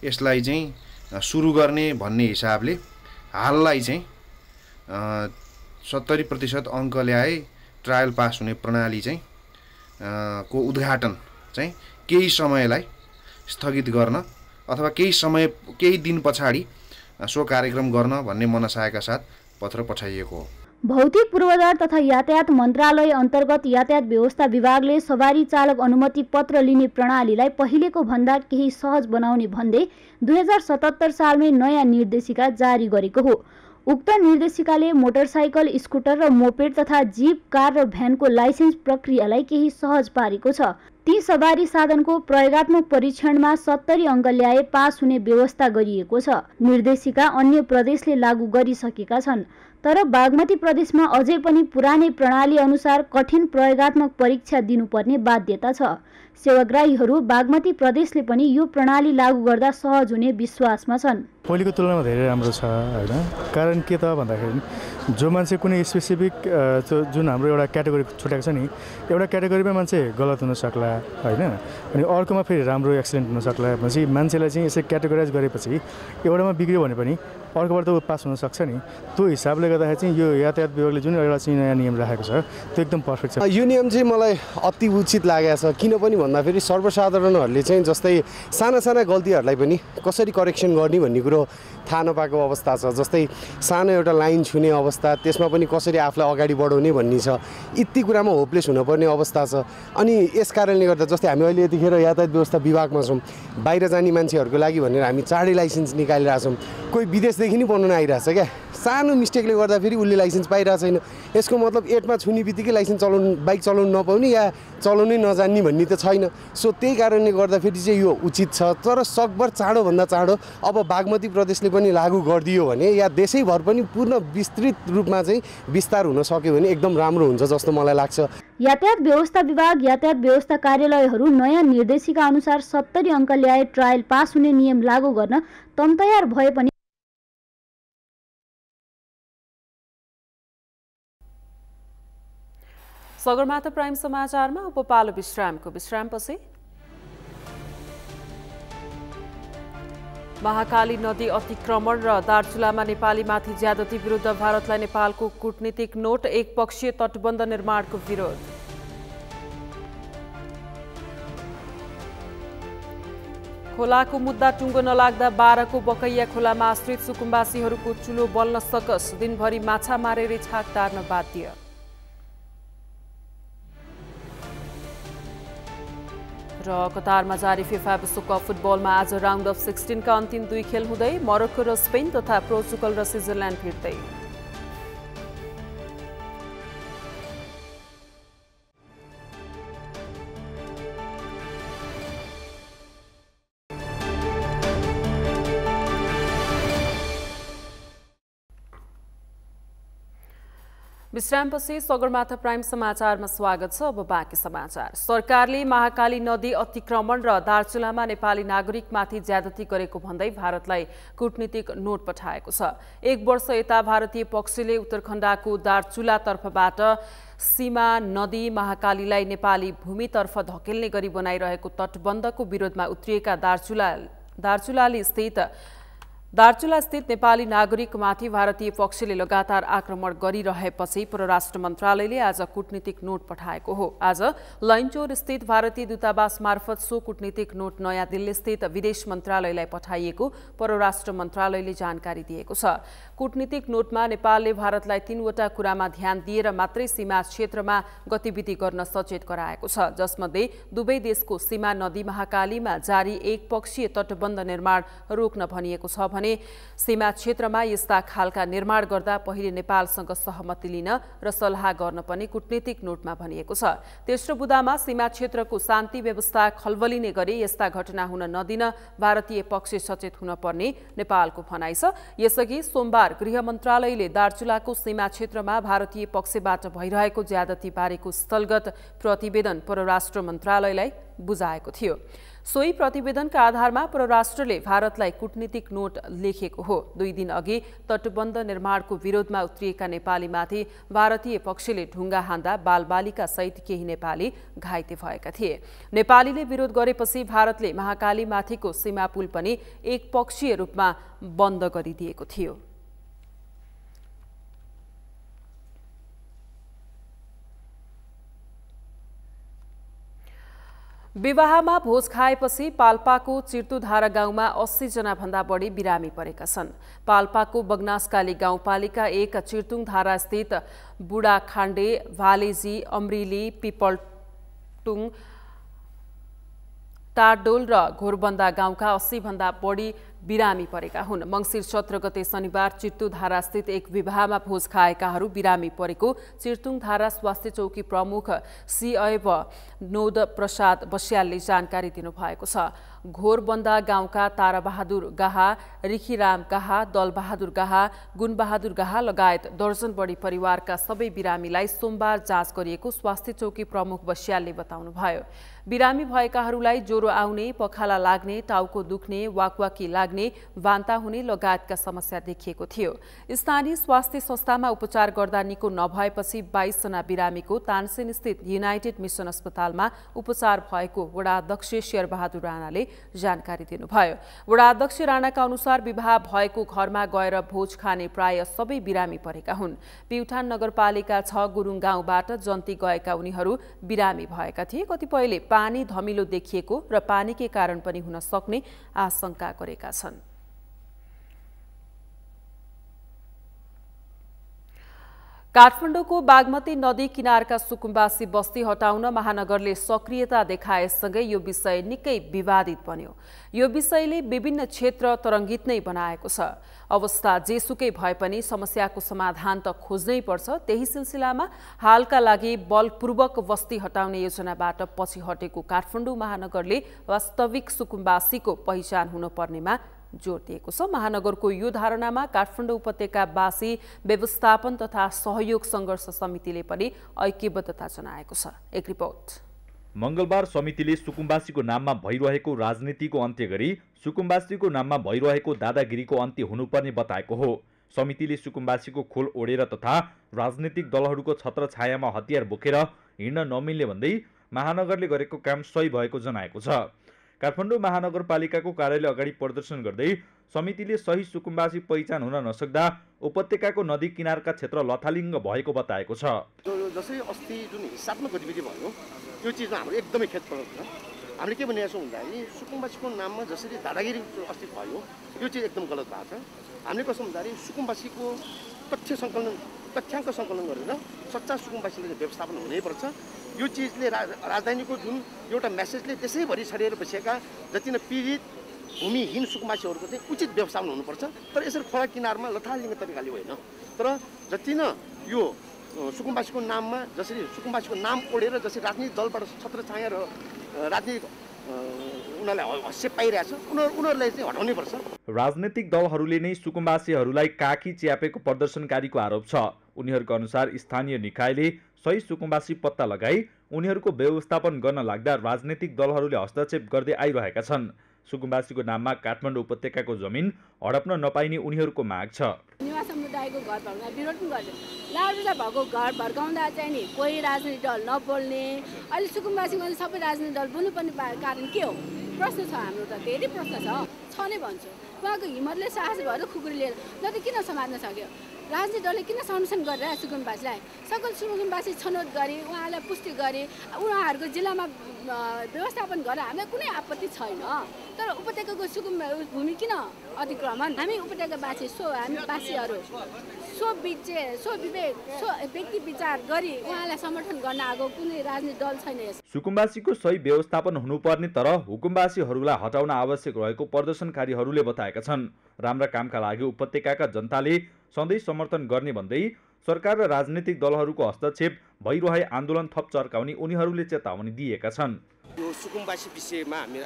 यसलाई चाहिँ सुरु गर्ने भन्ने हिसाबले हाललाई चाहिँ 70% अङ्क ल्याए ट्रायल पास हुने प्रणाली चाहिँ को उद्घाटन चाहिँ केही समयलाई स्थगित गर्न अथवा केही दिन पछाडि सो कार्यक्रम गर्न भन्ने मनसायका साथ पत्र पठाइएको हो। भौतिक पूर्वाधार तथा यातायात मन्त्रालय अन्तर्गत यातायात व्यवस्था विभागले सवारी चालक अनुमति पत्र लिने प्रणालीलाई पहिलेको भन्दा केही सहज बनाउने भन्दै 2077 सालमै नयाँ निर्देशिका जारी गरेको हो। उक्त निर्देशिकाले मोटरसाइकल, स्कुटर र मोपेड तथा जीप, कार र भ्यानको लाइसेन्स प्रक्रियालाई केही सहज पारेको छ। ती सवारी साधनको प्रयोगात्मक परीक्षणमा 70 अङ्क ल्याए पास हुने व्यवस्था गरिएको छ। निर्देशिका अन्य प्रदेशले लागू गरिसकेका छन्, तर बागमती प्रदेशमा अझै पनि पुरानै प्रणाली अनुसार कठिन प्रयोगात्मक परीक्षा दिनुपर्ने बाध्यता छ। सेवाग्राहीहरू बागमती प्रदेशले पनि यो प्रणाली लागू गर्दा सहज हुने विश्वासमा छन्। पहिलेको तुलनामा धेरै राम्रो छ हैन। कारण के त भन्दाखेरि जो मान्छे कुनै स्पेसिफिक जुन हाम्रो एउटा क्याटेगोरी छुट्याएको छ नि, एउटा क्याटेगोरीमा मान्छे गलत हुन सक्ला हैन, अनि अर्कोमा फेरि राम्रो एक्सिडेन्ट हुन सक्ला। भनेपछि मान्छेलाई चाहिँ यसरी क्याटेगोराइज गरेपछि एउटामा बिग्रियो भने पनि अर्कोबाट त पास हुन सक्छ नि। त्यो हिसाबले गर्दाखेरि चाहिँ यो यातायात विभागले जुन एउटा चाहिँ नयाँ नियम राखेको छ त्यो एकदम पर्फेक्ट छ। यो नियम चाहिँ मलाई अति उचित लागेको छ। किन पनि भन्दाखेरि सर्वसाधारणहरूले चाहिँ जस्तै साना साना गल्तीहरूलाई पनि कसरी करेक्सन गर्ने भन्ने कुरो थाहा नपाएको अवस्था छ। जस्तै सानो एउटा लाइन छुने अवस्था, त्यसमा पनि कसरी आफूलाई अगाडि बढाउने भन्ने छ। यति कुरामा होपलेस हुनुपर्ने अवस्था छ। अनि यस कारणले गर्दा जस्तै हामी अहिले यतिखेर यातायात व्यवस्था विभागमा छौँ, बाहिर जाने मान्छेहरूको लागि भनेर हामी चाँडै लाइसेन्स निकालिरहेछौँ। कोही विदेशदेखि नि बनाउन आइरहेछ क्या, सानो मिस्टेकले गर्दाखेरि उसले लाइसेन्स पाइरहेको छैन। यसको मतलब 8मा छुने बित्तिकै लाइसेन्स बाइक चलाउनु नपाउने या चलाउनै नजान्ने भन्ने त छैन। सो त्यही कारणले गर्दाखेरि चाहिँ यो उचित छ। तर सकभर चाँडोभन्दा चाँडो अब बागमती प्रदेशले पनि लागू गरिदियो भने या देशैभर पनि पूर्ण विस्तृत रूपमा चाहिँ विस्तार हुन सक्यो भने एकदम राम्रो हुन्छ जस्तो मलाई लाग्छ। यातायात व्यवस्था विभाग यातायात व्यवस्था कार्यालयहरू नयाँ निर्देशिका अनुसार 70 अङ्क ल्याए ट्रायल पास हुने नियम लागू गर्न तयार भए पनि सगरमाथा प्राइम समाचारमा अब पालो विश्रामपछि महाकाली नदी अतिक्रमण र दार्चुलामा नेपालीमाथि ज्यादती विरुद्ध भारतलाई नेपालको कूटनीतिक नोट, एकपक्षीय तटबन्ध निर्माणको विरोध। खोलाको मुद्दा टुङ्गो नलाग्दा 12 को बकैया खोलामा आश्रित सुकुम्बासीहरूको चुलो बल्न सकस, दिनभरि माछा मारेर छाक टार्न बाध्य। र कतारमा जारी फिफा विश्वकप फुटबलमा आज राउन्ड अफ 16 का अन्तिम 2 खेल हुँदै मोरक्को र स्पेन तथा पोर्चुगल र स्विजरल्यान्ड भिड्दै। विश्रामपछि सगरमाथा प्राइम समाचारमा स्वागत छ। अब बाँकी समाचार। सरकारले महाकाली नदी अतिक्रमण र दार्चुलामा नेपाली नागरिकमाथि ज्यादती गरेको भन्दै भारतलाई कूटनीतिक नोट पठाएको छ। 1 वर्ष यता भारतीय पक्षले उत्तरखण्डको दार्चुलातर्फबाट सीमा नदी महाकालीलाई नेपाली भूमितर्फ धकेल्ने गरी बनाइरहेको तटबन्धको विरोधमा उत्रिएका दार्चुला स्थित नेपाली नागरिकमाथि भारतीय पक्षले लगातार आक्रमण गरिरहेपछि परराष्ट्र मन्त्रालयले आज कूटनीतिक नोट पठाएको हो। आज लैनचौर स्थित भारतीय दूतावास मार्फत सो कूटनीतिक नोट नयाँ दिल्ली स्थित विदेश मन्त्रालयलाई पठाइएको परराष्ट्र मन्त्रालयले जानकारी दिएको छ। कूटनीतिक नोटमा नेपालले भारतलाई 3 वटा कुरामा ध्यान दिएर मात्रै सीमा क्षेत्रमा गतिविधि गर्न सचेत गराएको छ, जसमध्ये दुवै देशको सीमा नदी महाकालीमा जारी एकपक्षीय तटबन्ध निर्माण रोक्न भनिएको छ भने सीमा क्षेत्रमा यस्ता खालका निर्माण गर्दा पहिले नेपालसँग सहमति लिन र सल्लाह गर्न पनि कूटनीतिक नोटमा भनिएको छ। तेस्रो बुँदामा सीमा क्षेत्रको शान्ति व्यवस्था खलबलिने गरी यस्ता घटना हुन नदिन भारतीय पक्ष सचेत हुन पर्ने नेपालको भनाइ छ। यसअघि सोमबार गृह मन्त्रालयले दार्चुलाको सीमा क्षेत्रमा भारतीय पक्षबाट भइरहेको ज्यादती बारेको स्थलगत प्रतिवेदन परराष्ट्र मन्त्रालयलाई बुझाएको थियो। सोही प्रतिवेदनका आधारमा परराष्ट्रले भारतलाई कूटनीतिक नोट लेखेको हो। 2 दिन अघि तटबन्ध निर्माणको विरोधमा उत्रिएका नेपालीमाथि भारतीय पक्षले ढुङ्गा हान्दा बालबालिका सहित केही नेपाली घाइते भएका थिए। नेपालीले विरोध गरेपछि भारतले महाकालीमाथिको सीमा पुल पनि एकपक्षीय रूपमा बन्द गरिदिएको थियो। विवाहमा भोज खाएपछि पाल्पाको चिर्तुधारा गाउँमा 80 जना भन्दा बढी बिरामी परेका छन्। पाल्पाको बगनासकाली गाउँपालिका 1 चिर्तुङधारा स्थित बुढाखाण्डे, भालेजी, अमृली, पिपलटुङ, टारडोल र घोरबन्दा गाउँका 80 भन्दा बढी बिरामी परेका हुन्। मंसिर 17 गते शनिबार चिर्तुधारा स्थित एक विवाहमा भोज खाएकाहरू बिरामी परेको चिर्तुङधारा स्वास्थ्य चौकी प्रमुख सीअब नोद प्रसाद बस्यालले जानकारी दिनुभएको छ। घोरबन्दा गाउँका ताराबहादुर गाहा, रिखीराम गाहा, दलबहादुर गाहा, गुणबहादुर गाहा लगायत दर्जन बढी परिवारका सबै बिरामीलाई सोमबार जाँच गरिएको स्वास्थ्य चौकी प्रमुख बस्यालले बताउनुभयो। बिरामी भएकाहरूलाई ज्वरो आउने, पखाला लाग्ने, टाउको दुख्ने, वाकवाकी लाग्ने, वान्ता हुने लगायतका समस्या देखिएको थियो। स्थानीय स्वास्थ्य संस्थामा उपचार गर्दा निको नभएपछि 22 जना बिरामीको तानसेन स्थित युनाइटेड मिसन अस्पतालमा उपचार भएको वडा अध्यक्ष शेरबहादुर राणाले जानकारी दिनुभयो। वडा अध्यक्ष राणाका अनुसार विवाह भएको घरमा गएर भोज खाने प्राय सबै बिरामी परेका हुन्। प्युठान नगरपालिका 6 गुरुङ गाउँबाट जन्ती गएका उनीहरू बिरामी भएका थिए। कतिपयले पानी धमिलो देखिएको र पानीकै कारण पनि हुन सक्ने आशंका गरेका छन्। काठमाडौँको बागमती नदी किनारका सुकुम्बासी बस्ती हटाउन महानगरले सक्रियता देखाएसँगै यो विषय निकै विवादित बन्यो। यो विषयले विभिन्न क्षेत्र तरङ्गित नै बनाएको छ। अवस्था जेसुकै भए पनि समस्याको समाधान त खोज्नै पर्छ। त्यही सिलसिलामा हालका लागि बलपूर्वक बस्ती हटाउने योजनाबाट पछि हटेको काठमाडौँ महानगरले वास्तविक सुकुम्बासीको पहिचान हुनुपर्नेमा जोड दिएको छ। महानगरको यो धारणामा काठमाडौँ उपत्यकावासी व्यवस्थापन तथा सहयोग सङ्घर्ष समितिले पनि ऐक्यबद्धता जनाएको छ। एक रिपोर्ट। मंगलबार समितिले सुकुम्बासीको नाममा भइरहेको राजनीतिको अन्त्य गरी सुकुम्बासीको नाममा भइरहेको दादागिरीको अन्त्य हुनुपर्ने बताएको हो। समितिले सुकुम्बासीको खोल ओढेर तथा राजनीतिक दलहरूको छत्रछायामा हतियार बोकेर हिँड्न नमिल्ने भन्दै महानगरले गरेको काम सही भएको जनाएको छ। काठमाडौँ महानगरपालिकाको कार्यालय अगाडि प्रदर्शन गर्दै समितिले सही सुकुम्बासी पहिचान हुन नसक्दा उपत्यकाको नदी किनारका क्षेत्र लथालिङ्ग भएको बताएको छ। जसरी अस्ति जुन हिसाबमा गतिविधि भयो त्यो चिजमा हाम्रो एकदमै खेद परेको छ। हामीले के भनेको छौँ भन्दाखेरि सुकुम्बासीको नाममा जसरी दादागिरी अस्ति भयो यो चिज एकदम गलत भएको छ। हामीले कसो भन्दाखेरि सुकुम्बासीको तथ्याङ्क सङ्कलन गरेर सच्चा सुकुम्बासीले व्यवस्थापन हुनैपर्छ। यो चिजले राजधानीको जुन एउटा मेसेजले त्यसैभरि छरिएर बसेका जति नै पीडित भूमिहीन सुकुम्बासीहरूको चाहिँ उचित व्यवस्थापन हुनुपर्छ। तर यसरी खोला किनारमा लथालिङ्ग तरिकाले होइन। तर जति न यो सुकुम्बासीको नाममा जसरी सुकुम्बासीको नाम ओढेर जसरी राजनीतिक दलबाट छत्रछाया र राजनीतिक उनीहरूलाई हस्य पाइरहेछ उनीहरूलाई चाहिँ हटाउनै पर्छ। राजनीतिक दलहरूले नै सुकुम्बासीहरूलाई काखी च्यापेको प्रदर्शनकारीको आरोप छ। उनीहरूको अनुसार स्थानीय निकायले सही सुकुम्बासी पत्ता लगाई उनीहरूको व्यवस्थापन गर्न लाग्दा राजनीतिक दलहरूले हस्तक्षेप गर्दै आइरहेका छन्। सुकुम्बासीको नाममा काठमाडौँ उपत्यकाको जमिन हडप्न नपाइने उनीहरूको माग छ। निवास समुदायको घर भर्काउन विरोध पनि गर्छ। लालबुजा भएको घर भर्काउँदा चाहिँ नि कोही राजनीतिक दल नबोल्ने, अहिले सुकुम्बासीमा सबै राजनीतिक दल बोल्नुपर्ने कारण के हो? प्रश्न छ हाम्रो त धेरै प्रश्न छ नै भन्छु। उहाँको हिम्मतले साहस भएर खुकुरी लिएर न त किन समात्न सक्यो? राजनीतिक दलले किन संरक्षण गरेर सुकुम्बासीलाई सकल सुकुम्बासी छनौट गरे उहाँलाई पुष्टि गरे उहाँहरूको जिल्लामा व्यवस्थापन गरेर हामीलाई कुनै आपत्ति छैन। तर उपत्यकाको भूमि किन अतिक्रमण? हामी उपत्यकावासी हामी वासीहरू विवेक व्यक्ति विचार गरी उहाँलाई समर्थन गर्न आएको कुनै राजनीतिक दल छैन। सुकुम्बासीको सही व्यवस्थापन हुनुपर्ने तर हुकुम्बासीहरूलाई हटाउन आवश्यक रहेको प्रदर्शनकारीहरूले बताएका छन्। राम्रा कामका लागि उपत्यकाका जनताले सधैँ समर्थन गर्ने भन्दै सरकार र राजनीतिक दलहरूको हस्तक्षेप भइरहे आन्दोलन थप चर्काउने उनीहरूले चेतावनी दिएका छन्। यो सुकुम्बासी विषयमा हामी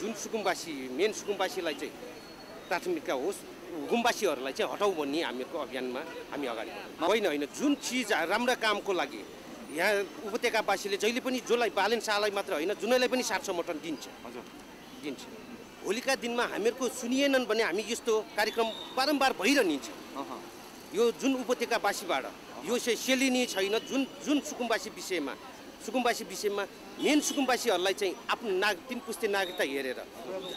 जुन सुकुम्बासी मेन सुकुम्बासीलाई चाहिँ प्राथमिकता होस् हुकुम्बासीहरूलाई चाहिँ हटाउ भन्ने हामीहरूको अभियानमा हामी अगाडि होइन जुन चिज राम्रा कामको लागि यहाँ उपत्यकावासीले जहिले पनि जसलाई बालन शाहलाई मात्र होइन जुनैलाई पनि साथ समर्थन दिन्छ। भोलिका दिनमा हामीहरूको सुनिएनन् भने हामी यस्तो कार्यक्रम बारम्बार भइरहन्छ। यो जुन उपत्यकावासीबाट यो सेलिने छैन। जुन सुकुम्बासी विषयमा मेन सुकुम्बासीहरूलाई चाहिँ आफ्नो 3 पुस्ते नागरिकता हेरेर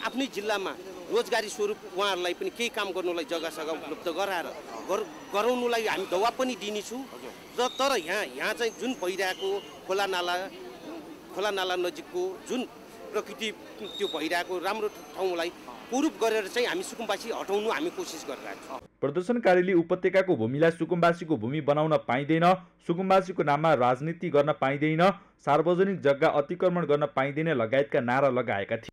आफ्नै जिल्लामा रोजगारी स्वरूप उहाँहरूलाई पनि केही काम गर्नुलाई जग्गा उपलब्ध गराउनुलाई हामी दबाब पनि दिनेछौँ। तर यहाँ चाहिँ जुन भइरहेको खोला नाला नजिकको जुन प्रकृति त्यो भइरहेको राम्रो ठाउँलाई कुरूप गरेर चाहिँ हामी सुकुम्बासी हटाउनु हामी कोसिस गरिरहेका छौँ। प्रदर्शनकारीले उपत्यकाको भूमिलाई सुकुम्बासीको भूमि बनाउन पाइँदैन, सुकुम्बासीको नाममा राजनीति गर्न पाइँदैन, सार्वजनिक जग्गा अतिक्रमण गर्न पाइँदैन लगायतका नारा लगाएका थिए।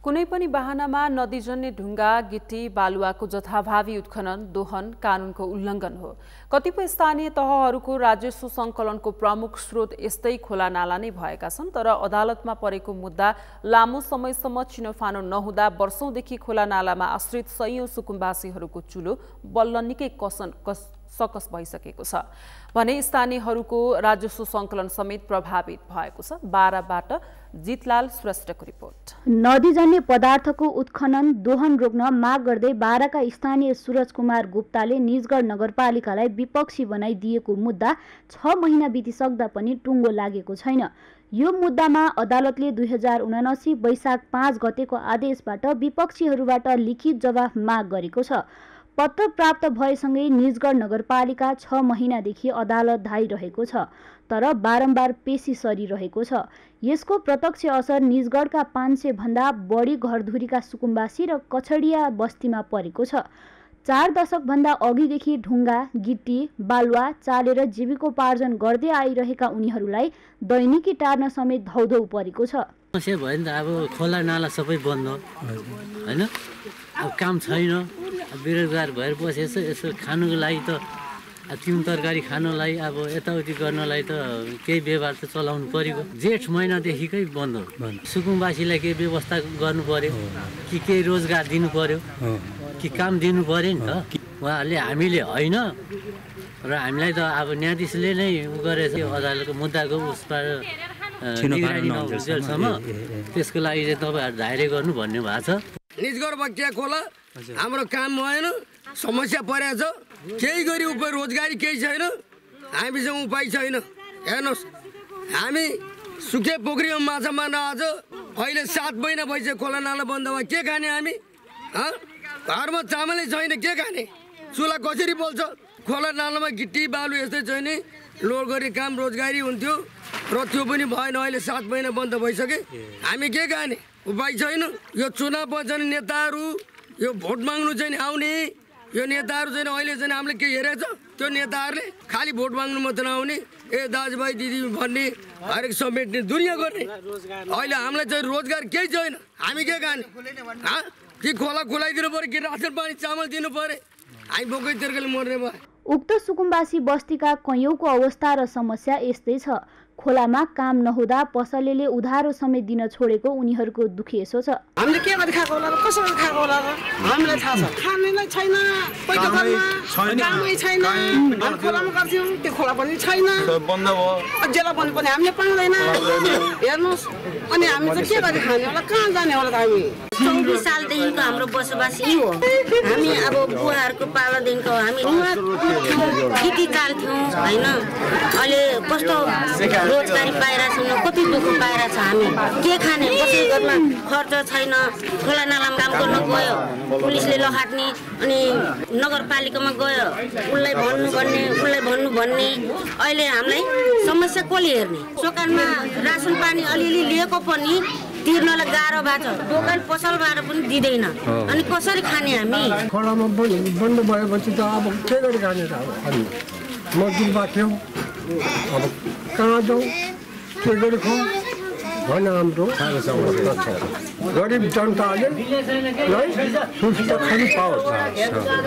कुनै पनि बहानामा नदीजन्य ढुङ्गा गिटी बालुवाको जथाभावी उत्खनन दोहन कानुनको उल्लङ्घन हो। कतिपय स्थानीय तहहरूको राजस्व सङ्कलनको प्रमुख स्रोत यस्तै खोला नाला नै भएका छन्। तर अदालतमा परेको मुद्दा लामो समयसम्म छिनोफानो नहुँदा वर्षौंदेखि खोला नालामा आश्रित सयौं सुकुम्बासीहरूको चुलो बल्ल निकै सकस भइसकेको छ भने स्थानीयहरूको राजस्व सङ्कलन समेत प्रभावित भएको छ। बाराबाट जितलाल श्रेष्ठको रिपोर्ट। नदीजन्य पदार्थको उत्खनन दोहन रोक्न माग गर्दै बाराका स्थानीय सूरज कुमार गुप्ताले निजगढ नगरपालिकालाई विपक्षी बनाइदिएको मुद्दा 6 महिना बितिसक्दा पनि टुङ्गो लागेको छैन। यो मुद्दामा अदालतले 2079 वैशाख 5 गतेको आदेशबाट विपक्षीहरूबाट लिखित जवाफ माग गरेको छ। पत्र प्राप्त भएसँगै निजगढ नगरपालिका 6 महिनादेखि अदालत धाइरहेको छ तर बारम्बार पेशी सरिरहेको छ। यसको प्रत्यक्ष असर निजगढका 500 भन्दा बढी घरधुरीका सुकुम्बासी र कछडिया बस्तीमा परेको छ। 4 दशकभन्दा अघिदेखि ढुङ्गा, गिट्टी, बालुवा चालेर जीविकोपार्जन गर्दै आइरहेका उनीहरूलाई दैनिकी टार्न समेत धौधौ परेको छ। समस्या भयो नि त, अब खोला नाला सबै बन्द होइन, अब काम छैन, बेरोजगार भएर बसेछ। यसो खानुको लागि त तिउन तरकारी खानलाई अब यताउति गर्नलाई त केही व्यवहार त चलाउनु पर्यो। जेठ महिनादेखिकै बन्द। सुकुम्बासीलाई केही व्यवस्था गर्नु पर्यो कि केही रोजगार दिनु पर्यो कि काम दिनु पर्यो नि त। उहाँहरूले हामीले होइन र हामीलाई त अब न्यायाधीशले नै उ गरेर अदालतको मुद्दाको उसबाट निगरानी नहुन्जेलसम्म त्यसको लागि चाहिँ तपाईँहरू धैर्य गर्नु भन्ने भएको छ। निजगढ बक्सिया खोला हाम्रो काम भएन, समस्या परेको छ, केही गरी रोजगारी केही छैन, हामीसँग उपाय छैन। हेर्नुहोस्, हामी सुके पोखरीमा माछा मार्न आज अहिले 7 महिना भइसक्यो, खोला नाला बन्दमा के खाने हामी? घरमा चामलै छैन, के खाने? चुला कसरी बल्छ? खोला नालामा गिट्टी बालु यस्तै छैन, लोड गर्ने काम रोजगारी हुन्थ्यो र त्यो पनि भएन। अहिले 7 महिना बन्द भइसके, हामी के खाने? उपाय छैन। यो चुनाव बचाउने नेताहरू यो भोट माग्नु चाहिँ आउने यो नेताहरू चाहिँ अहिले चाहिँ हामीले के हेरेको छ? त्यो नेताहरूले खालि भोट माग्नु मात्र नआउने, ए दाजुभाइ दिदी भन्ने, हरेक समेट्ने, दुनियाँ गर्ने। अहिले हामीलाई चाहिँ रोजगार केही छैन, हामी के खाने? कि खोला खुलाइदिनु पऱ्यो कि रासन पानी चामल दिनु पऱ्यो? हामी बोकै तिर्कले मर्ने भयो। उक्त सुकुम्बासी बस्तीका कैयौँको अवस्था र समस्या यस्तै छ। खोलामा काम नहुँदा पसलेले उधारो समेत दिन छोडेको उनीहरूको दुखिएसो छ। हामीले के गरी खाएको होला र कसरी खाएको होला र हामीलाई थाहा छ। खाने नै छैन, पैसा कामै छैन, हामी खोलामा गर्थ्यौँ, त्यो खोला पनि छैन, बन्द भयो। जेला पनि हामीले पाउँदैन। हेर्नुहोस्, अनि हामी चाहिँ के गरी खाने होला, कहाँ जाने होला त? हामी 24 सालदेखिको हाम्रो बसोबास यही हो। हामी अब बुवाहरूको पालादेखिको हामी खेती चाल्थ्यौँ होइन। अहिले कस्तो रोजगारी पाइरहेको छैन, कति दुःख पाइरहेको छ। हामी के खाने? बस्ने घरमा खर्च छैन। खोला नालामा काम गर्न गयो, पुलिसले लखाट्ने, अनि नगरपालिकामा गयो, उसलाई भन्नु भन्ने। अहिले हामीलाई समस्या कसले हेर्ने? दोकानमा रासन पानी अलिअलि लिएको पनि तिर्नलाई गाह्रो भएको छ। दोकान पसलबाट पनि दिँदैन, अनि कसरी खाने हामी? खोलामा बन्द भएपछि त अब के गरी खाने त? अब मजदुर बाँच्यौँ, अब कहाँ जाउँ, के गरी खाउँ भन्ने हाम्रो गरिब जनताले सुविधा खालि पाओस्,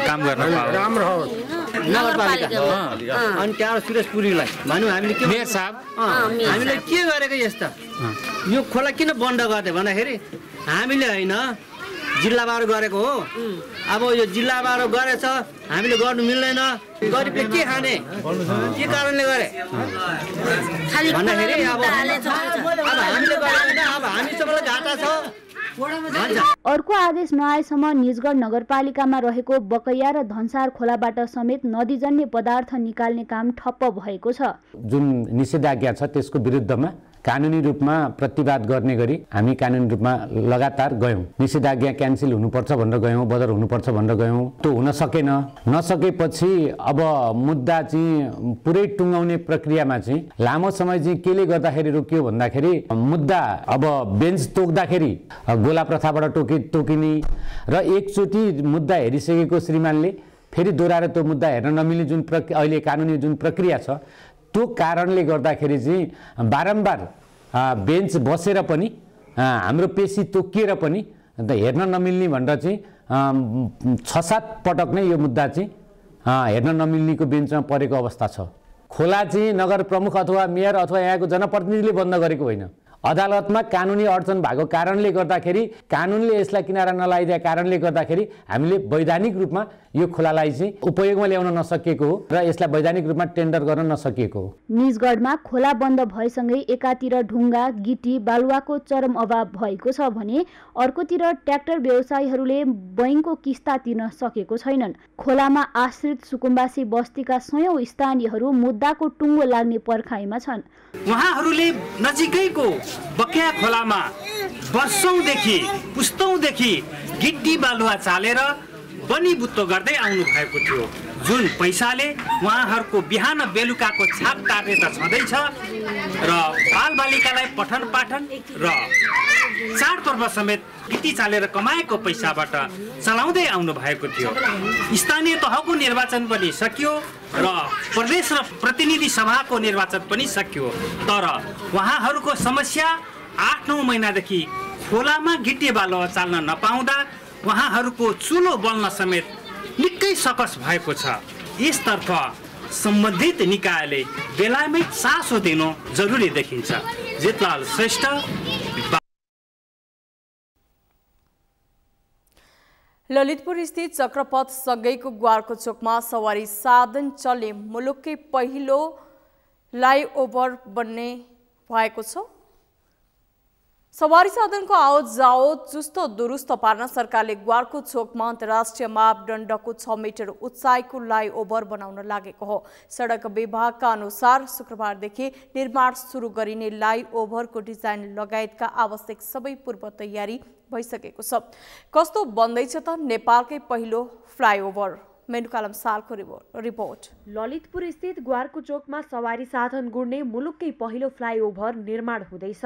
काम गर्न राम्रो होस्। नगरपालिका अनि त्यहाँ सुरेशपुरीलाई भन्यो हामीले के मेयर साहब हामीले के गरेको यस्ता यो खोला किन बन्द गर्दै भन्दाखेरि हामीले होइन जिल्लाबाट गरेको हो। अब यो जिल्लाबाट गरेछ, हामीले गर्नु मिल्दैन, गरिबले के खाने, के कारणले गरे भन्दाखेरि अब हामीले गरेन, अब हामी सबैलाई घाटा छ। अर्को आदेश नआएसम्म निजगढ नगरपालिकामा रहेको बकैया र धनसार खोलाबाट समेत नदीजन्य पदार्थ निकाल्ने काम ठप्प भएको छ। जुन निषेधाज्ञा छ त्यसको विरुद्धमा कानुनी रूपमा प्रतिवाद गर्ने गरी हामी कानुनी रूपमा लगातार गयौँ। निषेधाज्ञा क्यान्सल हुनुपर्छ भनेर गयौँ, बदर हुनुपर्छ भनेर गयौँ, त्यो हुन सकेन। नसकेपछि अब मुद्दा चाहिँ पुरै टुङ्गाउने प्रक्रियामा चाहिँ लामो समय चाहिँ केले गर्दाखेरि रोकियो भन्दाखेरि मुद्दा अब बेन्च तोक्दाखेरि गोला प्रथाबाट तोकिने र एकचोटि मुद्दा हेरिसकेको श्रीमानले फेरि दोहोऱ्याएर त्यो मुद्दा हेर्न नमिल्ने जुन अहिले कानुनी जुन प्रक्रिया छ त्यो कारणले गर्दाखेरि चाहिँ बारम्बार बेन्च बसेर पनि हाम्रो पेशी तोकिएर पनि हेर्न नमिल्ने भनेर चाहिँ 6-7 पटक नै यो मुद्दा चाहिँ हेर्न नमिल्नेको बेन्चमा परेको अवस्था छ। खोला चाहिँ नगर प्रमुख अथवा मेयर अथवा यहाँको जनप्रतिनिधिले बन्द गरेको होइन, अदालतमा कानुनी अडचन भएको कारणले गर्दाखेरि कानुनले यसलाई किनारा नलाइदिएको कारणले गर्दाखेरि हामीले वैधानिक रूपमा यो खोलालाई चाहिँ उपयोगमा ल्याउन नसकेको हो र यसलाई वैधानिक रूपमा टेन्डर गर्न नसकिएको हो। निजगढमा खोला बन्द भएसँगै एकातिर ढुङ्गा, गिटी, बालुवाको चरम अभाव भएको छ भने अर्कोतिर ट्र्याक्टर व्यवसायीहरूले बैंकको किस्ता तिर्न सकेको छैनन्। खोलामा आश्रित सुकुम्बासी बस्तीका सयौं स्थानीयहरू मुद्दाको टुङ्गो लाग्ने पर्खाइमा छन्। उहाँहरूले नजिकैको बक्या खोलामा वर्षौंदेखि पुस्तौंदेखि गिट्टी बालुवा चालेर बनी बुत्तो गर्दै आउनु भएको थियो जुन पैसाले उहाँहरूको बिहान बेलुकाको छाप टार्ने त छँदैछ र बालबालिकालाई पठन पाठन र चाडपर्व समेत पिटी चालेर कमाएको पैसाबाट चलाउँदै आउनु भएको थियो। स्थानीय तहको निर्वाचन पनि सकियो र प्रदेश र प्रतिनिधि सभाको निर्वाचन पनि सकियो, तर उहाँहरूको समस्या 8-9 महिनादेखि खोलामा गिट्टे बालुवा चाल्न नपाउँदा उहाँहरूको चुलो बल्न समेत निकै सकस भएको छ। यसतर्फ सम्बन्धित निकायले बेलामै चासो दिनु जरुरी देखिन्छ। जेतलाल श्रेष्ठ। ललितपुर स्थित चक्रपथ सँगैको ग्वारको चोकमा सवारी साधन चल्ने मुलुककै पहिलो फ्लाइओभर बन्ने भएको छ। सवारी साधनको आवत जावत चुस्त दुरुस्त पार्न सरकारले ग्वारको चोकमा अन्तर्राष्ट्रिय मापदण्डको 6 मिटर उचाइको फ्लाइओभर बनाउन लागेको हो। सडक विभागका अनुसार शुक्रबारदेखि निर्माण सुरु गरिने फ्लाइओभरको डिजाइन लगायतका आवश्यक सबै पूर्व तयारी भइसकेको छ। कस्तो बन्दैछ त नेपालकै पहिलो फ्लाइओभर? मेनुकालम सालको रिपोर्ट। ललितपुर स्थित ग्वारको चोकमा सवारी साधन गुड्ने मुलुककै पहिलो फ्लाइओभर निर्माण हुँदैछ।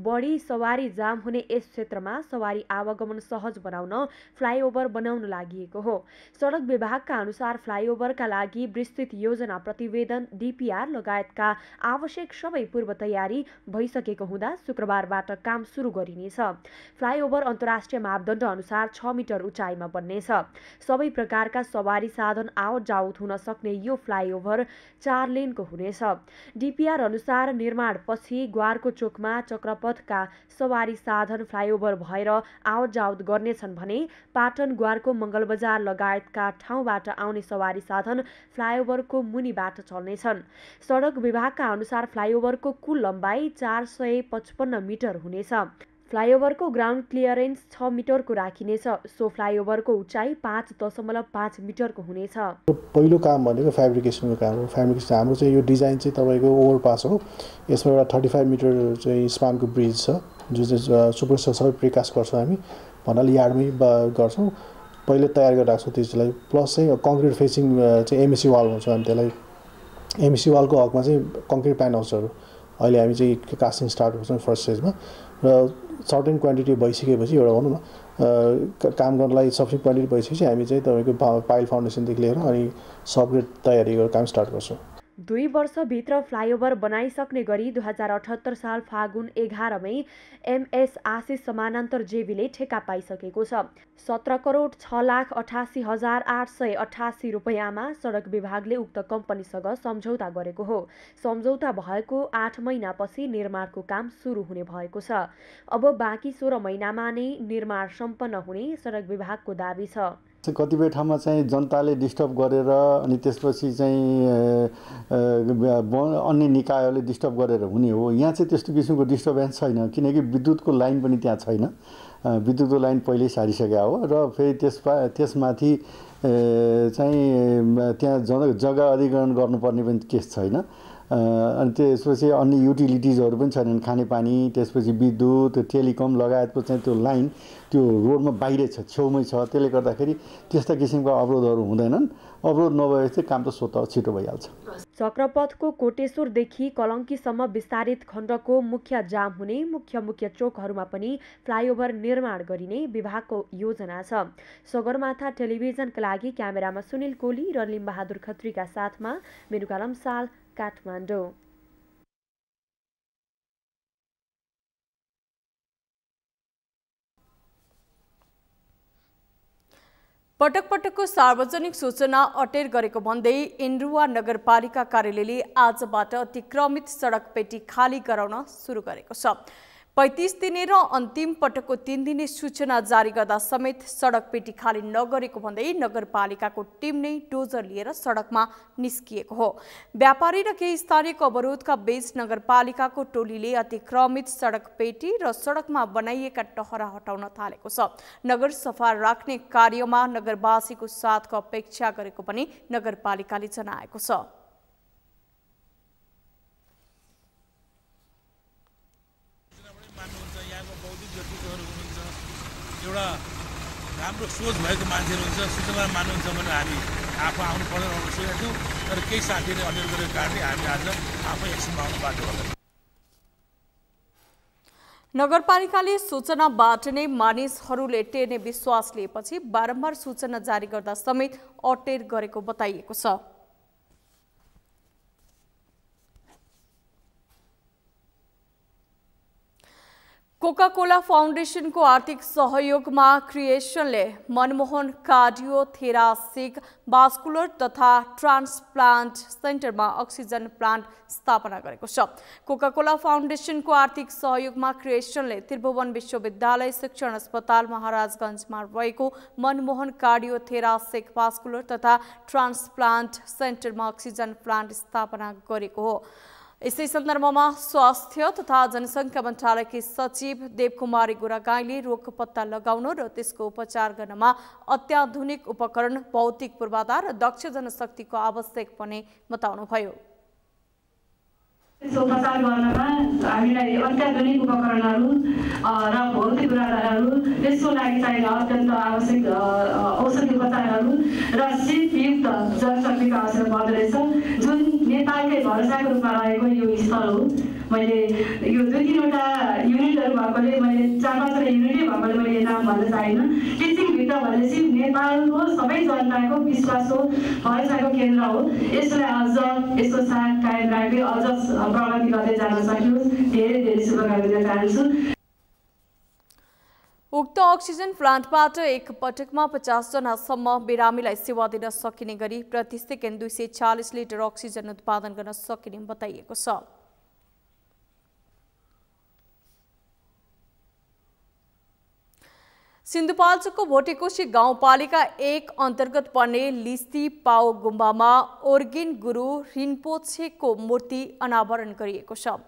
बढी सवारी जाम हुने यस क्षेत्रमा सवारी आवागमन सहज बनाउन फ्लाइओभर बनाउन लागि हो। सडक विभागका अनुसार फ्लाइओभरका लागि विस्तृत योजना प्रतिवेदन DPR लगायतका आवश्यक सबै पूर्व तयारी भइसकेको हुँदा शुक्रबारबाट काम सुरु गरिनेछ। फ्लाइओभर अन्तर्राष्ट्रिय मापदण्ड अनुसार 6 मिटर उचाइमा बन्नेछ। सबै प्रकारका सवारी साधन आवत जावत हुन सक्ने यो फ्लाइओभर 4 लेनको हुनेछ। DPR अनुसार निर्माण पछि ग्वारको चोकमा चक्रपथका सवारी साधन फ्लाइओभर भएर आवत जावत गर्नेछन् भने पाटन ग्वारको मङ्गलबजार लगायतका ठाउँबाट आउने सवारी साधन फ्लाइओभरको मुनिबाट चल्नेछन्। सडक विभागका अनुसार फ्लाइओभरको कुल लम्बाइ 455 मिटर हुनेछ। फ्लाइओभरको ग्राउन्ड क्लियरेन्स 6 मिटरको राखिनेछ। सो फ्लाइओभरको उचाइ 5.5 मिटरको हुनेछ। पहिलो काम भनेको फेब्रिकेसनको काम हो। फेब्रिकेसन हाम्रो चाहिँ यो डिजाइन चाहिँ तपाईँको ओभरपास हो। यसमा एउटा 35 मिटर चाहिँ स्पानको ब्रिज छ जो चाहिँ सुपरस्ट्रक्चर सबै प्रिकास्ट गर्छौँ हामी भन्नाले यार्डमै गर्छौँ। पहिले तयार गरेर राख्छौँ त्यसलाई। प्लस चाहिँ कङ्क्रिट फेसिङ चाहिँ MSC वाल भन्छौँ हामी त्यसलाई। MSC वालको हकमा चाहिँ कङ्क्रिट प्यानल्सहरू अहिले हामी चाहिँ कास्टिङ स्टार्ट गर्छौँ फर्स्ट स्टेजमा र सर्टेन क्वान्टिटी भइसकेपछि एउटा भनौँ न काम गर्नलाई सफिसियन्ट क्वान्टिटी भइसकेपछि हामी चाहिँ तपाईँको पाइल फाउन्डेसनदेखि लिएर अनि सबग्रेड तयारी गरेर काम स्टार्ट गर्छौँ। 2 वर्षभित्र फ्लाइओभर बनाइसक्ने गरी 2078 साल फागुन 11मै MS आशिष समानान्तर जेबीले ठेक्का पाइसकेको छ। 17,06,88,888 रुपैयाँमा सडक विभागले उक्त कम्पनीसँग सम्झौता गरेको हो। सम्झौता भएको 8 महिनापछि निर्माणको काम सुरु हुने भएको छ। अब बाँकी 16 महिनामा नै निर्माण सम्पन्न हुने सडक विभागको दाबी छ। कतिपय ठाउँमा चाहिँ जनताले डिस्टर्ब गरेर अनि त्यसपछि चाहिँ अन्य निकायहरूले डिस्टर्ब गरेर हुने हो। यहाँ चाहिँ त्यस्तो किसिमको डिस्टर्बेन्स छैन किनकि विद्युतको लाइन पनि त्यहाँ छैन। विद्युतको लाइन पहिल्यै सारिसकेका हो र फेरि त्यसमाथि चाहिँ त्यहाँ जग्गा अधिग्रहण गर्नुपर्ने पनि केस छैन। अनि त्यसपछि अन्य युटिलिटिजहरू पनि छैनन्। खानेपानी त्यसपछि विद्युत टेलिकम लगायतको चाहिँ त्यो लाइन त्यो रोडमा बाहिरै छ, छेउमै छ। त्यसले गर्दाखेरि त्यस्ता किसिमका अवरोधहरू हुँदैनन्। अवरोध नभएपछि चाहिँ काम त स्वतः छिटो भइहाल्छ। चक्रपथको कोटेश्वरदेखि कलङ्कीसम्म विस्तारित खण्डको मुख्य जाम हुने मुख्य चोकहरूमा पनि फ्लाइओभर निर्माण गरिने विभागको योजना छ। सगरमाथा टेलिभिजनका लागि क्यामेरामा सुनिल कोली र लिम्बहादुर खत्रीका साथमा मेनुकालम साल, काठमाडौँ। पटक पटकको सार्वजनिक सूचना अटेर गरेको भन्दै इन्द्रुवा नगरपालिका कार्यालयले आजबाट अतिक्रमित सडक पेटी खाली गराउन सुरु गरेको छ। 35 दिने र अन्तिम पटकको 3 दिने सूचना जारी गर्दा समेत सडक पेटी खाली नगरेको भन्दै नगरपालिकाको टिम नै डोजर लिएर सडकमा निस्किएको हो। व्यापारी र केही स्थानीयको अवरोधका बीच नगरपालिकाको टोलीले अतिक्रमित सडक पेटी र सडकमा बनाइएका टहरा हटाउन थालेको छ। नगर सफा राख्ने कार्यमा नगरवासीको साथको अपेक्षा गरेको पनि नगरपालिकाले जनाएको छ। एउटा राम्रो सोच भएको मान्छेहरू हुन्छ, सूचना मान्नुहुन्छ भने हामी आफू आउनु पर्दैन भनेर सोचेका थियौँ, तर केही साथीहरूले अनुरोध गरेको कारणले हामी आज आफै एक्सनमा आउनु बाध्य भएका। नगरपालिकाले सूचनाबाट नै मानिसहरूले टेर्ने विश्वास लिएपछि बारम्बार सूचना जारी गर्दा समेत अटेर गरेको बताइएको छ। कोका-कोला फाउन्डेसनको आर्थिक सहयोगमा क्रिएसनले मनमोहन कार्डियोथेरासिक भास्कुलर तथा ट्रान्सप्लान्ट सेन्टरमा अक्सिजन प्लान्ट स्थापना गरेको छ। कोका-कोला फाउन्डेसनको आर्थिक सहयोगमा क्रिएसनले त्रिभुवन विश्वविद्यालय शिक्षण अस्पताल महाराजगञ्जमा रहेको मनमोहन कार्डियोथेरासिक भास्कुलर तथा ट्रान्सप्लान्ट सेन्टरमा अक्सिजन प्लान्ट स्थापना गरेको हो। यसै सन्दर्भमा स्वास्थ्य तथा जनसङ्ख्या मन्त्रालयकी सचिव देवकुमारी गुरागाईले रोग पत्ता लगाउन र त्यसको उपचार गर्नमा अत्याधुनिक उपकरण, भौतिक पूर्वाधार र दक्ष जनशक्तिको आवश्यक पर्ने बताउनुभयो। उपचार गर्नमा हामीलाई अत्याधुनिक उपकरणहरू र भौतिक पूर्वाधारहरू, त्यसको लागि चाहिने अत्यन्त आवश्यक औषधि उपचारहरू र सिपयुक्त जनशक्तिको आवश्यक पर्दो रहेछ, जुन नेपालकै भरोसाको रूपमा रहेको यो स्थल हो। मैले यो 2-3वटा युनिटहरू भएकोले, मैले 4-5वटा युनिटै भएकोले मैले यो नाम भन्न चाहिनँ। टिचिङभित्र भनेपछि नेपालको सबै जनताको विश्वासको भरोसाको केन्द्र हो। यसलाई अझ यसको साथ कायम राख्दै अझ प्रगति गर्दै जान सकियोस्। धेरै धेरै शुभकामना दिन चाहन्छु। उक्त अक्सिजन प्लान्टबाट एक पटकमा 50 जनासम्म बिरामीलाई सेवा दिन सकिने गरी प्रति सेकेन्ड 240 लिटर अक्सिजन उत्पादन गर्न सकिने बताइएको छ। सिन्धुपाल्चोकको भोटेकोशी गाउँपालिका 1 अन्तर्गत पर्ने लिस्ती पाओ गुम्बामा ओर्गेन गुरु रिन्पोछेको मूर्ति अनावरण गरिएको छ।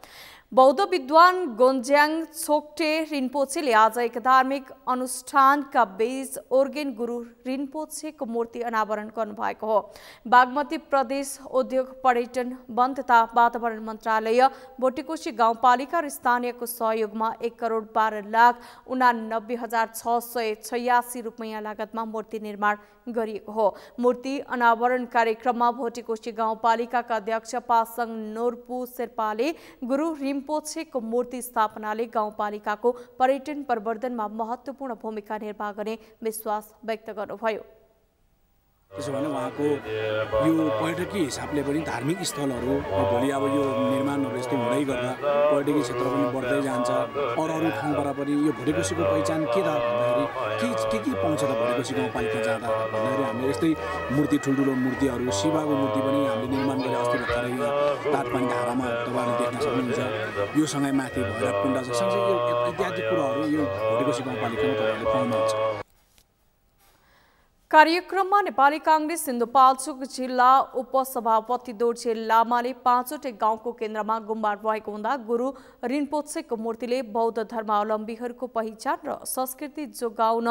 बौद्ध विद्वान गोन्ज्याङ छोक्टे रिन्पोछेले आज एक धार्मिक अनुष्ठानका बीच ओर्गेन गुरु रिन्पोछेको मूर्ति अनावरण गर्नुभएको हो। बागमती प्रदेश उद्योग, पर्यटन, वन तथा वातावरण मन्त्रालय, भोटेकोशी गाउँपालिका र स्थानीयको सहयोगमा 1,12,89,686 रुपैयाँ लागतमा मूर्ति निर्माण गरिएको हो। मूर्ति अनावरण कार्यक्रममा भोटेकोशी गाउँपालिकाका अध्यक्ष पासङ नोर्पु शेर्पाले गुरु रिम्पोछेको मूर्ति स्थापनाले गाउँपालिकाको पर्यटन प्रवर्धनमा महत्त्वपूर्ण भूमिका निर्वाह गर्ने विश्वास व्यक्त गर्नुभयो। त्यसो भने उहाँको यो पर्यटकीय हिसाबले पनि धार्मिक स्थलहरू भोलि अब यो निर्माणहरू यस्तो हुँदै गर्दा पर्यटकीय क्षेत्र पनि बढ्दै जान्छ। अरू ठाउँबाट पनि यो भोटेकोशीको पहिचान के त भन्दाखेरि के पाउँछ त भोटेकोशी गाउँपालिका जाँदा भन्दाखेरि हामीले यस्तै मूर्ति, ठुल्ठुलो मूर्तिहरू, शिवको मूर्ति पनि हामीले निर्माण गरे। अस्ति भर्खरै तातपानी धारामा तपाईँले देख्न सक्नुहुन्छ। यो सँगै माथि भैरव कुण्ड सँगसँगै यो इत्यादि कुराहरू यो भोटेकोशी गाउँपालिकामा तपाईँहरूले पाउनुहुन्छ। कार्यक्रममा नेपाली कांग्रेस सिन्धुपाल्चोक जिल्ला उपसभापति दोर्जे लामाले 5वटै गाउँको केन्द्रमा गुम्बा रहेको हुँदा गुरु रिन्पोछेको मूर्तिले बौद्ध धर्मावलम्बीहरूको पहिचान र संस्कृति जोगाउन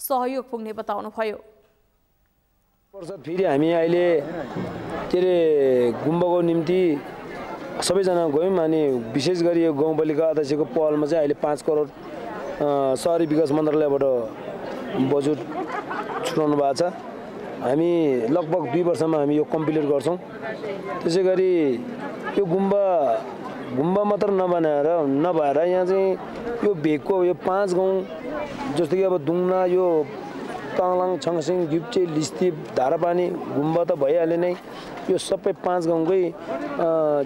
सहयोग पुग्ने बताउनुभयो। फेरि हामी अहिले के अरे गुम्बाको निम्ति सबैजना गयौँ अनि विशेष गरी यो गाउँपालिका अध्यक्षको पहलमा चाहिँ अहिले 5 करोड शहरी विकास मन्त्रालयबाट बजेट छुटाउनु भएको छ। हामी लगभग 2 वर्षमा हामी यो कम्प्लिट गर्छौँ। त्यसै गरी यो गुम्बा मात्र नभएर यहाँ चाहिँ यो भेगको यो 5 गाउँ जस्तो कि अब दुङना, यो ताङलाङ, छङसिङ, गिप्चे, लिस्ती, धारापानी गुम्बा त भइहाल्यो नै। यो सबै 5 गाउँकै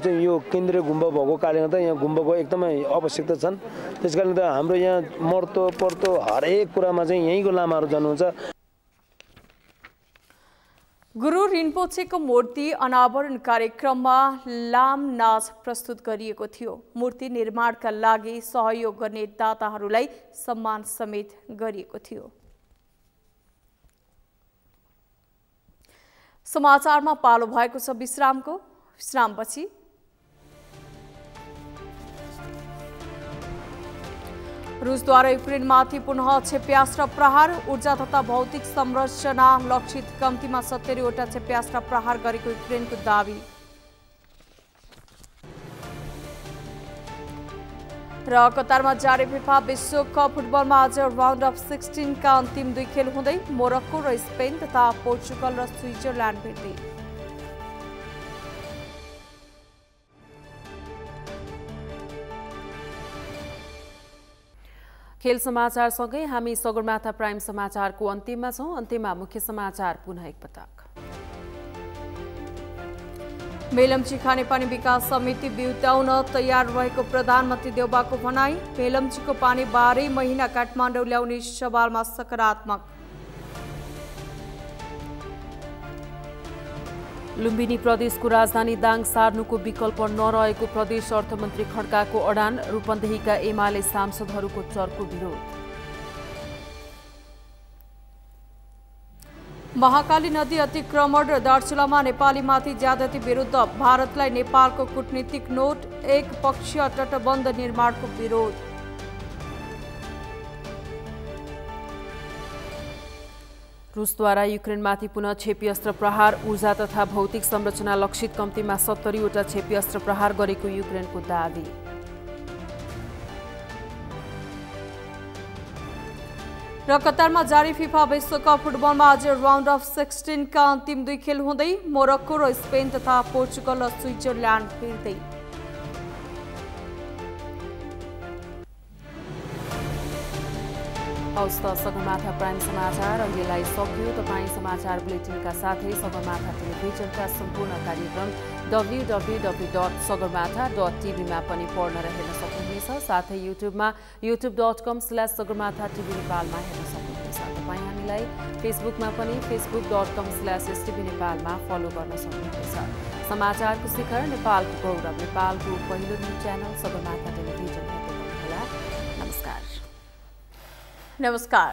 चाहिँ यो केन्द्रीय गुम्बा भएको कारणले गर्दा यहाँ गुम्बाको एकदमै आवश्यकता छन्। त्यस कारणले गर्दा हाम्रो यहाँ मर्तो पर्तो हरेक कुरामा चाहिँ यहीँको लामाहरू जानुहुन्छ। गुरु रिन्पोछेको मूर्ति अनावरण कार्यक्रममा लाम नाच प्रस्तुत गरिएको थियो। मूर्ति निर्माणका लागि सहयोग गर्ने दाताहरूलाई सम्मान समेत गरिएको थियो। समाचारमा पालो भएको छ विश्रामको। विश्रामपछि रुसद्वारा युक्रेनमाथि पुनः क्षेप्यास्त्र प्रहार, ऊर्जा तथा भौतिक संरचना लक्षित, कम्तीमा 70वटा क्षेप्यास्त्र प्रहार गरेको युक्रेनको दावी। र कतारमा जारी फिफा विश्वकप फुटबलमा आज राउन्ड अफ 16 का अन्तिम 2 खेल हुँदै मोरक्को र स्पेन तथा पोर्चुगल र स्विजरल्यान्ड भेट्दै। खेल समाचारसँगै हामी सगरमाथा प्राइम समाचारको अन्तिममा छौं। अन्त्यमा मुख्य समाचार पुनः एकपटक। मेलम्ची खानेपानी विकास समिति बिउताउन तयार रहेको प्रधानमन्त्री देउबाको भनाई। मेलम्चीको पानी 12 महिना काठमाडौँ ल्याउने सवालमा सकारात्मक। लुम्बिनी प्रदेशको राजधानी दाङ सार्नुको विकल्प नरहेको प्रदेश अर्थमन्त्री खड्काको अडान। रूपन्देहीका एमाले सांसदहरूको चर्को विरोध। महाकाली नदी अतिक्रमण र दार्चुलामा नेपालीमाथि ज्यादती विरुद्ध भारतलाई नेपालको कूटनीतिक नोट। एक पक्षीय तटबन्ध निर्माणको विरोध। रुसद्वारा युक्रेनमाथि पुनः क्षेप्यास्त्र प्रहार। ऊर्जा तथा भौतिक संरचना लक्षित कम्तीमा 70 वटा क्षेप्यास्त्र प्रहार गरेको युक्रेनको दावी। र कतारमा जारी फिफा विश्वकप फुटबलमा आज राउन्ड अफ 16 का अन्तिम 2 खेल हुँदै मोरक्को र स्पेन तथा पोर्चुगल र स्विजरल्यान्ड भेट्दै। हवस् त सगरमाथा प्राइम समाचार अहिलेलाई सक्यो। तपाईँ समाचार बुलेटिनका साथै सगरमाथा टेलिभिजनका सम्पूर्ण कार्यक्रम www.sagarmatha.tv मा पनि पढ्न र हेर्न सक्नुहुनेछ। साथै युट्युबमा youtube.com/sagarmatha.tv नेपालमा हेर्न सक्नुहुनेछ। तपाईँ हामीलाई फेसबुकमा पनि facebook.com/stv नेपालमा फलो गर्न सक्नुहुनेछ। समाचारको शिखर नेपालको गौरव नेपालको पहिलो न्युज च्यानल सगरमाथा टेलिभिजन हेर्दै गर्नुहोला। नमस्कार।